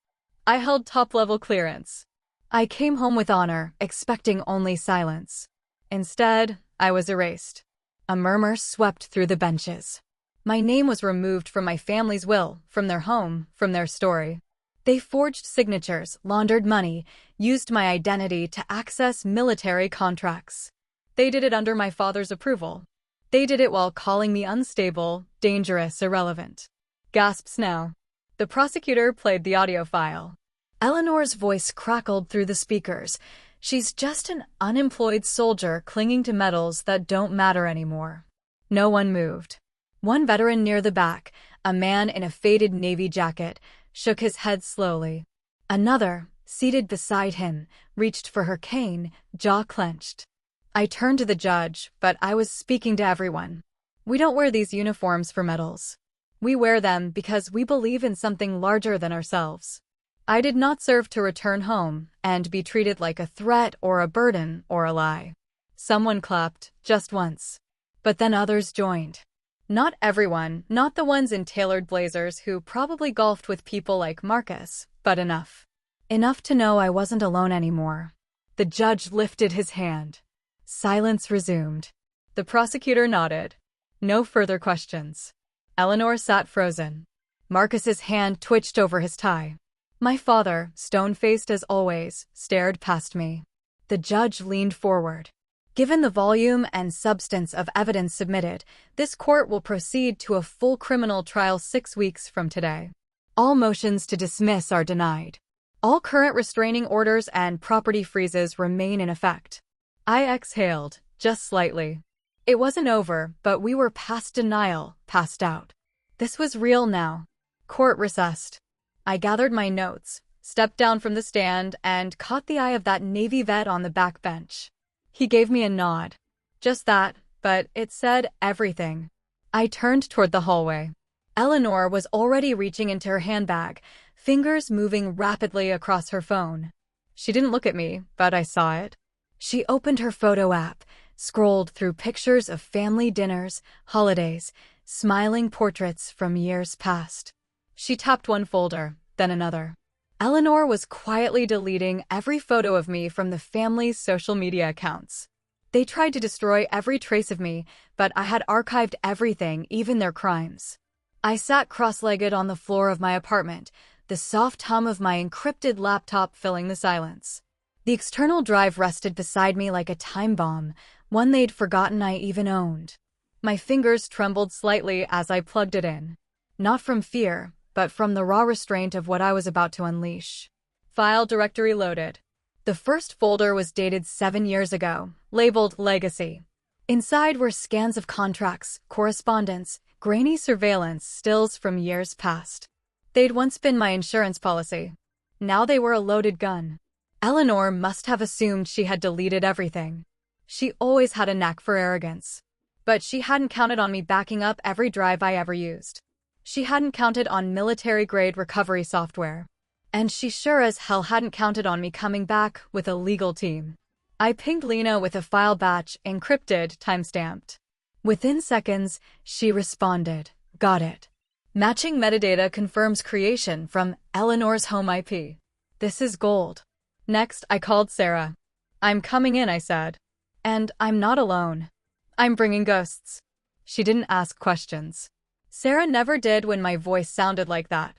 I held top-level clearance. I came home with honor, expecting only silence. Instead, I was erased. A murmur swept through the benches. My name was removed from my family's will, from their home, from their story. They forged signatures, laundered money, used my identity to access military contracts. They did it under my father's approval. They did it while calling me unstable, dangerous, irrelevant. Gasps now. The prosecutor played the audio file. Eleanor's voice crackled through the speakers. She's just an unemployed soldier clinging to medals that don't matter anymore. No one moved. One veteran near the back, a man in a faded navy jacket, shook his head slowly. Another, seated beside him, reached for her cane, jaw clenched. I turned to the judge, but I was speaking to everyone. We don't wear these uniforms for medals. We wear them because we believe in something larger than ourselves. I did not serve to return home and be treated like a threat or a burden or a lie. Someone clapped, just once. But then others joined. Not everyone, not the ones in tailored blazers who probably golfed with people like Marcus, but enough. Enough to know I wasn't alone anymore. The judge lifted his hand. Silence resumed. The prosecutor nodded. No further questions. Eleanor sat frozen. Marcus's hand twitched over his tie. My father, stone-faced as always, stared past me. The judge leaned forward. Given the volume and substance of evidence submitted, this court will proceed to a full criminal trial 6 weeks from today. All motions to dismiss are denied. All current restraining orders and property freezes remain in effect. I exhaled, just slightly. It wasn't over, but we were past denial, past doubt. This was real now. Court recessed. I gathered my notes, stepped down from the stand, and caught the eye of that Navy vet on the back bench. He gave me a nod. Just that, but it said everything. I turned toward the hallway. Eleanor was already reaching into her handbag, fingers moving rapidly across her phone. She didn't look at me, but I saw it. She opened her photo app, scrolled through pictures of family dinners, holidays, smiling portraits from years past. She tapped one folder, then another. Eleanor was quietly deleting every photo of me from the family's social media accounts. They tried to destroy every trace of me, but I had archived everything, even their crimes. I sat cross-legged on the floor of my apartment, the soft hum of my encrypted laptop filling the silence. The external drive rested beside me like a time bomb, one they'd forgotten I even owned. My fingers trembled slightly as I plugged it in. Not from fear, but from the raw restraint of what I was about to unleash. File directory loaded. The first folder was dated 7 years ago, labeled Legacy. Inside were scans of contracts, correspondence, grainy surveillance stills from years past. They'd once been my insurance policy. Now they were a loaded gun. Eleanor must have assumed she had deleted everything. She always had a knack for arrogance. But she hadn't counted on me backing up every drive I ever used. She hadn't counted on military-grade recovery software. And she sure as hell hadn't counted on me coming back with a legal team. I pinged Lena with a file batch, encrypted, timestamped. Within seconds, she responded, "Got it. Matching metadata confirms creation from Eleanor's home IP. This is gold." Next, I called Sarah. "I'm coming in," I said. "And I'm not alone. I'm bringing ghosts." She didn't ask questions. Sarah never did when my voice sounded like that.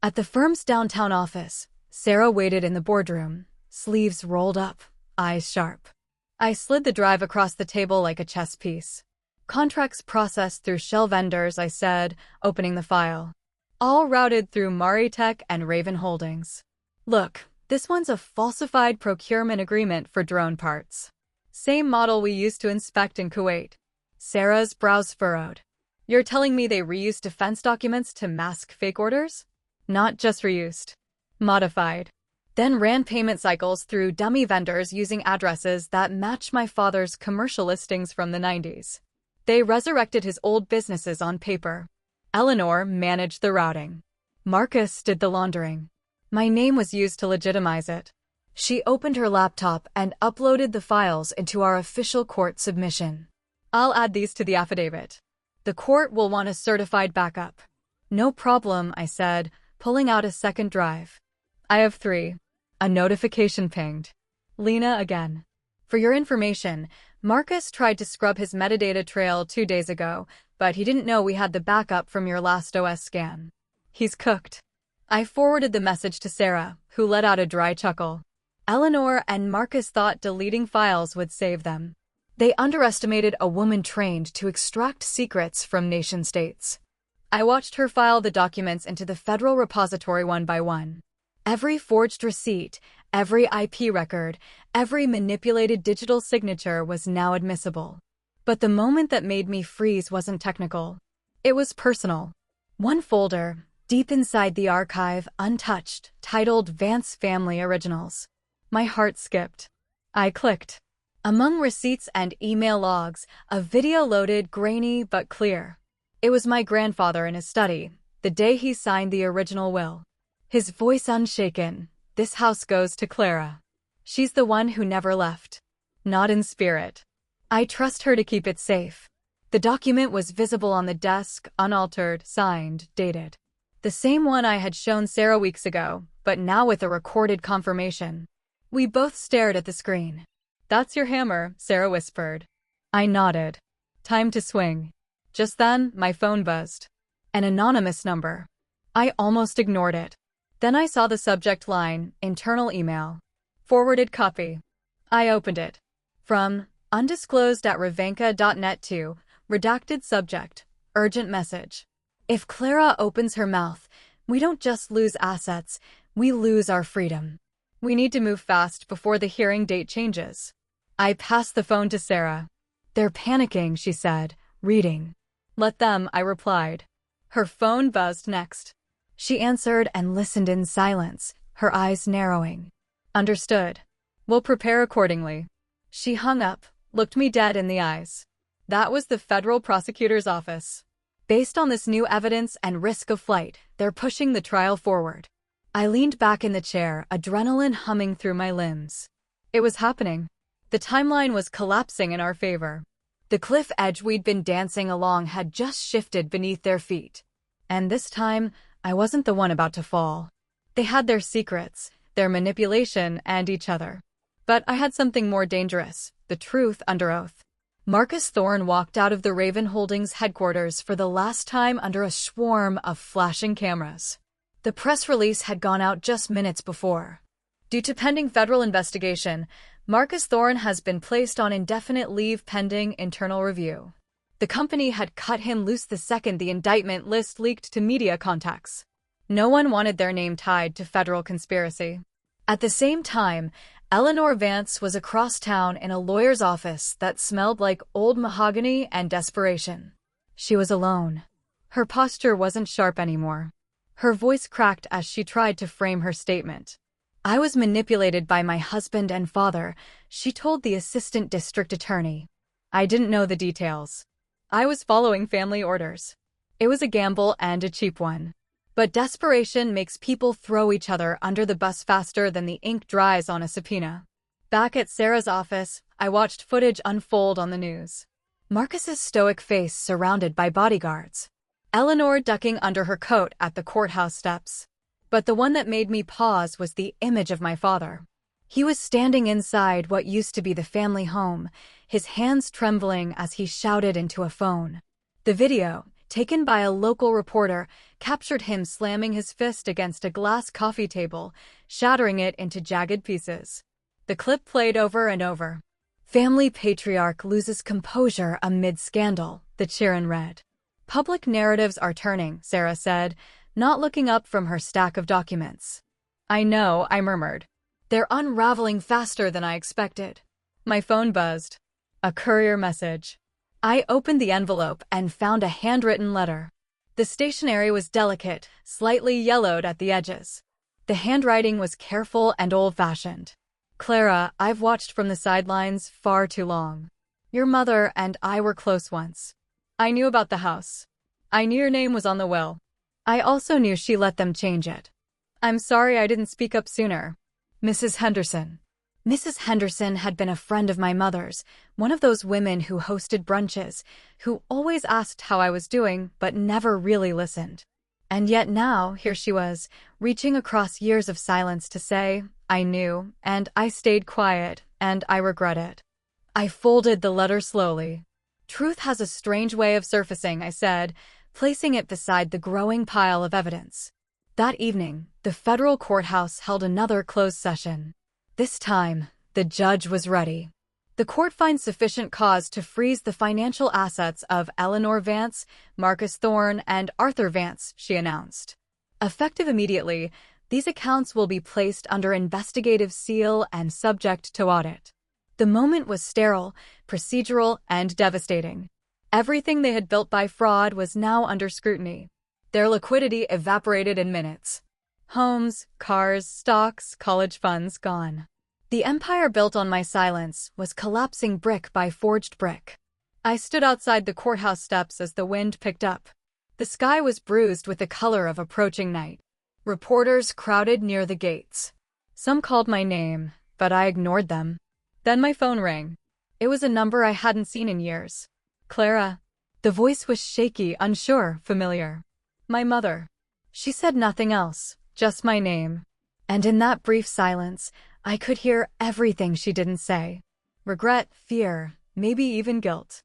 At the firm's downtown office, Sarah waited in the boardroom, sleeves rolled up, eyes sharp. I slid the drive across the table like a chess piece. "Contracts processed through shell vendors," I said, opening the file. "All routed through Maritech and Raven Holdings. Look, this one's a falsified procurement agreement for drone parts. Same model we used to inspect in Kuwait." Sarah's brows furrowed. "You're telling me they reused defense documents to mask fake orders?" "Not just reused. Modified. Then ran payment cycles through dummy vendors using addresses that match my father's commercial listings from the 90s. They resurrected his old businesses on paper. Eleanor managed the routing. Marcus did the laundering. My name was used to legitimize it." She opened her laptop and uploaded the files into our official court submission. "I'll add these to the affidavit. The court will want a certified backup." "No problem," I said, pulling out a second drive. "I have 3. A notification pinged. Lena again. For your information, Marcus tried to scrub his metadata trail 2 days ago, but he didn't know we had the backup from your last OS scan. He's cooked." I forwarded the message to Sarah, who let out a dry chuckle. Eleanor and Marcus thought deleting files would save them. They underestimated a woman trained to extract secrets from nation-states. I watched her file the documents into the federal repository one by one. Every forged receipt, every IP record, every manipulated digital signature was now admissible. But the moment that made me freeze wasn't technical. It was personal. One folder, deep inside the archive, untouched, titled Vance Family Originals. My heart skipped. I clicked. Among receipts and email logs, a video loaded, grainy but clear. It was my grandfather in his study, the day he signed the original will. His voice unshaken. "This house goes to Clara. She's the one who never left. Not in spirit. I trust her to keep it safe." The document was visible on the desk, unaltered, signed, dated. The same one I had shown Sarah weeks ago, but now with a recorded confirmation. We both stared at the screen. "That's your hammer," Sarah whispered. I nodded. "Time to swing." Just then, my phone buzzed. An anonymous number. I almost ignored it. Then I saw the subject line, internal email. Forwarded copy. I opened it. From undisclosed@ravenka.net to redacted subject, urgent message. If Clara opens her mouth, we don't just lose assets, we lose our freedom. We need to move fast before the hearing date changes. I passed the phone to Sarah. "They're panicking," she said, reading. "Let them," I replied. Her phone buzzed next. She answered and listened in silence, her eyes narrowing. "Understood. We'll prepare accordingly." She hung up, looked me dead in the eyes. That was the federal prosecutor's office. Based on this new evidence and risk of flight, they're pushing the trial forward. I leaned back in the chair, adrenaline humming through my limbs. It was happening. The timeline was collapsing in our favor. The cliff edge we'd been dancing along had just shifted beneath their feet. And this time, I wasn't the one about to fall. They had their secrets, their manipulation, and each other. But I had something more dangerous, the truth under oath. Marcus Thorne walked out of the Raven Holdings headquarters for the last time under a swarm of flashing cameras. The press release had gone out just minutes before. Due to pending federal investigation, Marcus Thorne has been placed on indefinite leave pending internal review. The company had cut him loose the second the indictment list leaked to media contacts. No one wanted their name tied to federal conspiracy. At the same time, Eleanor Vance was across town in a lawyer's office that smelled like old mahogany and desperation. She was alone. Her posture wasn't sharp anymore. Her voice cracked as she tried to frame her statement. "I was manipulated by my husband and father," she told the assistant district attorney. "I didn't know the details. I was following family orders. It was a gamble and a cheap one. But desperation makes people throw each other under the bus faster than the ink dries on a subpoena." Back at Sarah's office, I watched footage unfold on the news. Marcus's stoic face surrounded by bodyguards. Eleanor ducking under her coat at the courthouse steps. But the one that made me pause was the image of my father. He was standing inside what used to be the family home, his hands trembling as he shouted into a phone. The video, taken by a local reporter, captured him slamming his fist against a glass coffee table, shattering it into jagged pieces. The clip played over and over. "Family patriarch loses composure amid scandal," the Chiron read. "Public narratives are turning," Sarah said, not looking up from her stack of documents. "I know," I murmured. "They're unraveling faster than I expected." My phone buzzed. A courier message. I opened the envelope and found a handwritten letter. The stationery was delicate, slightly yellowed at the edges. The handwriting was careful and old-fashioned. "Clara, I've watched from the sidelines far too long. Your mother and I were close once. I knew about the house. I knew your name was on the will. I also knew she let them change it. I'm sorry I didn't speak up sooner. Mrs. Henderson." Mrs. Henderson had been a friend of my mother's, one of those women who hosted brunches, who always asked how I was doing but never really listened. And yet now, here she was, reaching across years of silence to say, "I knew, and I stayed quiet, and I regret it." I folded the letter slowly. "Truth has a strange way of surfacing," I said, placing it beside the growing pile of evidence. That evening, the federal courthouse held another closed session. This time, the judge was ready. "The court finds sufficient cause to freeze the financial assets of Eleanor Vance, Marcus Thorne, and Arthur Vance," she announced. "Effective immediately, these accounts will be placed under investigative seal and subject to audit." The moment was sterile, procedural, and devastating. Everything they had built by fraud was now under scrutiny. Their liquidity evaporated in minutes. Homes, cars, stocks, college funds gone. The empire built on my silence was collapsing brick by forged brick. I stood outside the courthouse steps as the wind picked up. The sky was bruised with the color of approaching night. Reporters crowded near the gates. Some called my name, but I ignored them. Then my phone rang. It was a number I hadn't seen in years. "Clara." The voice was shaky, unsure, familiar. My mother. She said nothing else. Just my name. And in that brief silence, I could hear everything she didn't say. Regret, fear, maybe even guilt.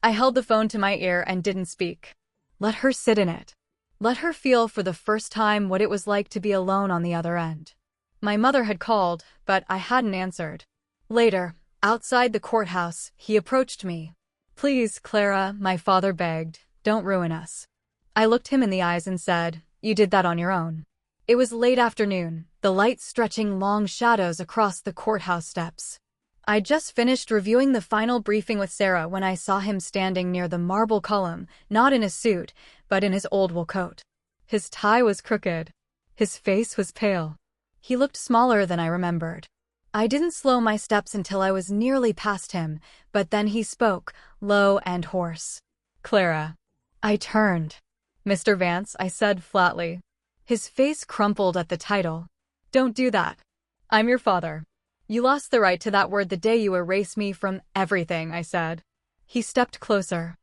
I held the phone to my ear and didn't speak. Let her sit in it. Let her feel for the first time what it was like to be alone on the other end. My mother had called, but I hadn't answered. Later, outside the courthouse, he approached me. "Please, Clara," my father begged, "don't ruin us." I looked him in the eyes and said, "You did that on your own." It was late afternoon, the light stretching long shadows across the courthouse steps. I'd just finished reviewing the final briefing with Sarah when I saw him standing near the marble column, not in a suit, but in his old wool coat. His tie was crooked. His face was pale. He looked smaller than I remembered. I didn't slow my steps until I was nearly past him, but then he spoke, low and hoarse. "Clara." I turned. "Mr. Vance," I said flatly. His face crumpled at the title. "Don't do that. I'm your father. You lost the right to that word the day you erased me from everything," I said. He stepped closer.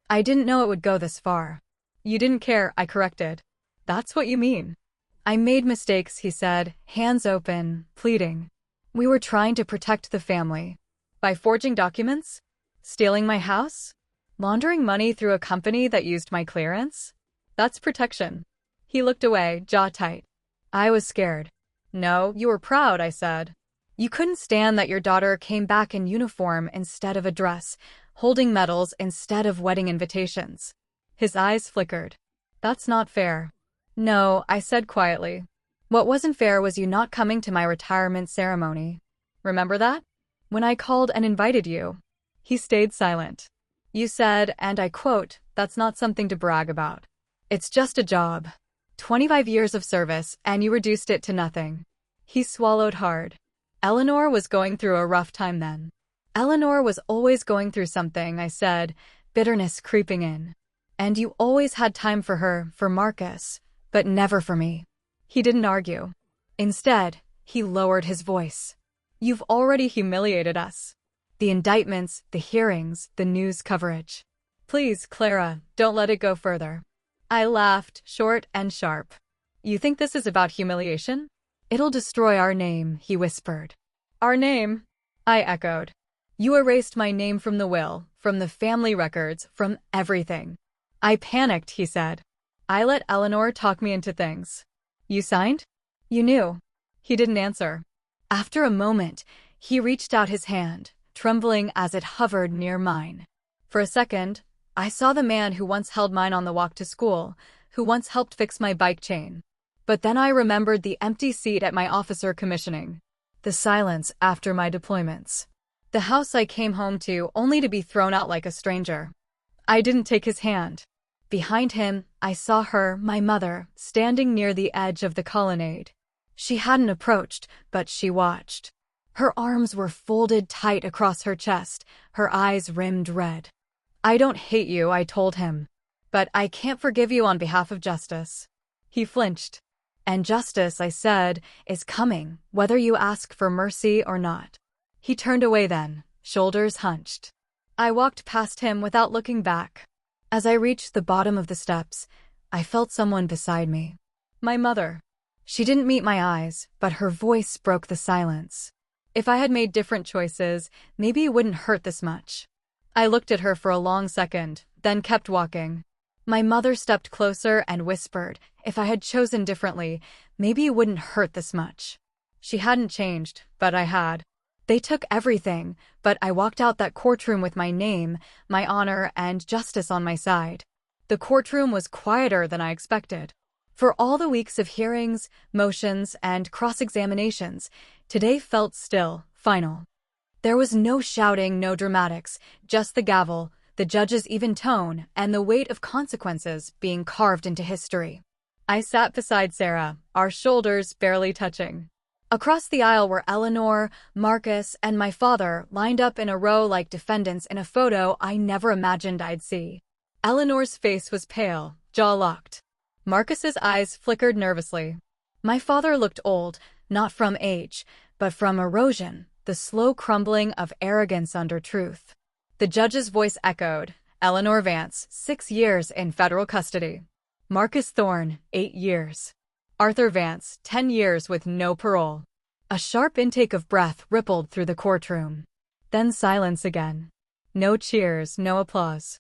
"I didn't know it would go this far." "You didn't care," I corrected. "That's what you mean." "I made mistakes," he said, hands open, pleading. "We were trying to protect the family." "By forging documents? Stealing my house? Laundering money through a company that used my clearance? That's protection." He looked away, jaw tight. I was scared. "No, you were proud," I said. "You couldn't stand that your daughter came back in uniform instead of a dress, holding medals instead of wedding invitations." His eyes flickered. "That's not fair." "No," I said quietly. "What wasn't fair was you not coming to my retirement ceremony." Remember that? When I called and invited you. He stayed silent. You said, and I quote, "That's not something to brag about. It's just a job." 25 years of service, and you reduced it to nothing. He swallowed hard. Eleanor was going through a rough time then. Eleanor was always going through something, I said, bitterness creeping in. And you always had time for her, for Marcus, but never for me. He didn't argue. Instead, he lowered his voice. You've already humiliated us. The indictments, the hearings, the news coverage. Please, Clara, don't let it go further. I laughed, short and sharp. You think this is about humiliation? It'll destroy our name, he whispered. Our name? I echoed. You erased my name from the will, from the family records, from everything. I panicked, he said. I let Eleanor talk me into things. You signed? You knew. He didn't answer. After a moment, he reached out his hand, trembling as it hovered near mine. For a second, I saw the man who once held mine on the walk to school, who once helped fix my bike chain. But then I remembered the empty seat at my officer commissioning, the silence after my deployments, the house I came home to only to be thrown out like a stranger. I didn't take his hand. Behind him, I saw her, my mother, standing near the edge of the colonnade. She hadn't approached, but she watched. Her arms were folded tight across her chest, her eyes rimmed red. I don't hate you, I told him. But I can't forgive you on behalf of justice. He flinched. And justice, I said, is coming, whether you ask for mercy or not. He turned away then, shoulders hunched. I walked past him without looking back. As I reached the bottom of the steps, I felt someone beside me. My mother. She didn't meet my eyes, but her voice broke the silence. If I had made different choices, maybe it wouldn't hurt this much. I looked at her for a long second, then kept walking. My mother stepped closer and whispered, if I had chosen differently, maybe it wouldn't hurt this much. She hadn't changed, but I had. They took everything, but I walked out that courtroom with my name, my honor, and justice on my side. The courtroom was quieter than I expected. For all the weeks of hearings, motions, and cross-examinations, today felt still, final. There was no shouting, no dramatics, just the gavel, the judge's even tone, and the weight of consequences being carved into history. I sat beside Sarah, our shoulders barely touching. Across the aisle were Eleanor, Marcus, and my father, lined up in a row like defendants in a photo I never imagined I'd see. Eleanor's face was pale, jaw locked. Marcus's eyes flickered nervously. My father looked old, not from age, but from erosion, the slow crumbling of arrogance under truth. The judge's voice echoed, Eleanor Vance, 6 years in federal custody. Marcus Thorne, 8 years. Arthur Vance, 10 years with no parole. A sharp intake of breath rippled through the courtroom. Then silence again. No cheers, no applause.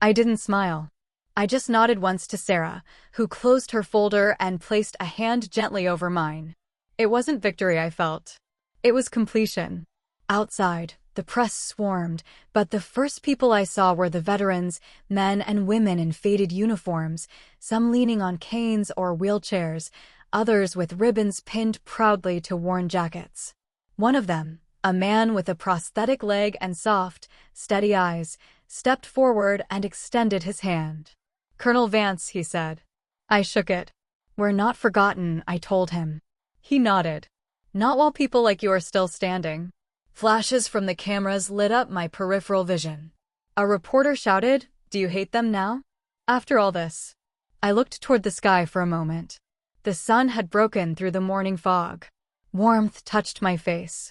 I didn't smile. I just nodded once to Sarah, who closed her folder and placed a hand gently over mine. It wasn't victory I felt. It was completion. Outside, the press swarmed, but the first people I saw were the veterans, men and women in faded uniforms, some leaning on canes or wheelchairs, others with ribbons pinned proudly to worn jackets. One of them, a man with a prosthetic leg and soft, steady eyes, stepped forward and extended his hand. Colonel Vance, he said. I shook it. We're not forgotten, I told him. He nodded. Not while people like you are still standing. Flashes from the cameras lit up my peripheral vision. A reporter shouted, Do you hate them now? After all this. I looked toward the sky for a moment. The sun had broken through the morning fog. Warmth touched my face.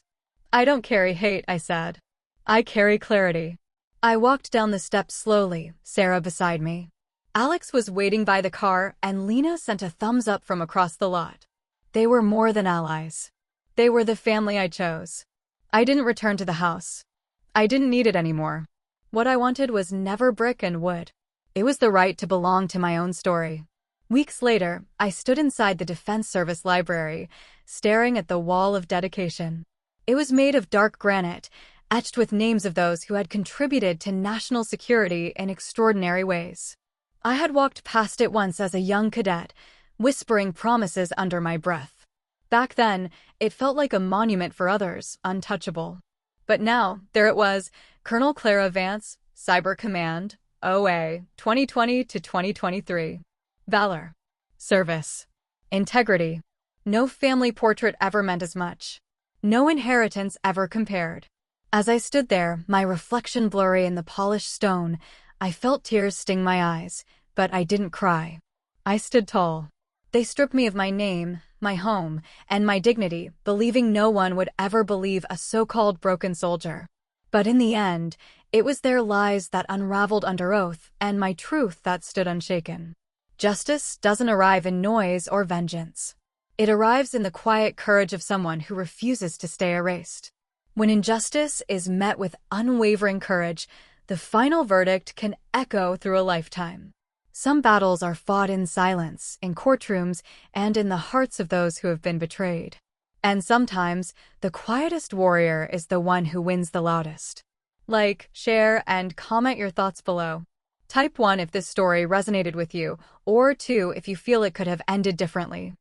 I don't carry hate, I said. I carry clarity. I walked down the steps slowly, Sarah beside me. Alex was waiting by the car, and Lena sent a thumbs up from across the lot. They were more than allies. They were the family I chose. I didn't return to the house. I didn't need it anymore. What I wanted was never brick and wood. It was the right to belong to my own story. Weeks later, I stood inside the Defense Service Library, staring at the wall of dedication. It was made of dark granite, etched with names of those who had contributed to national security in extraordinary ways. I had walked past it once as a young cadet, whispering promises under my breath. Back then, it felt like a monument for others, untouchable. But now, there it was, Colonel Clara Vance, Cyber Command, OA, 2020 to 2023. Valor. Service. Integrity. No family portrait ever meant as much. No inheritance ever compared. As I stood there, my reflection blurry in the polished stone, I felt tears sting my eyes, but I didn't cry. I stood tall. They stripped me of my name, my home, and my dignity, believing no one would ever believe a so-called broken soldier. But in the end, it was their lies that unraveled under oath, and my truth that stood unshaken. Justice doesn't arrive in noise or vengeance. It arrives in the quiet courage of someone who refuses to stay erased. When injustice is met with unwavering courage, the final verdict can echo through a lifetime. Some battles are fought in silence, in courtrooms, and in the hearts of those who have been betrayed. And sometimes, the quietest warrior is the one who wins the loudest. Like, share, and comment your thoughts below. Type 1 if this story resonated with you, or 2 if you feel it could have ended differently.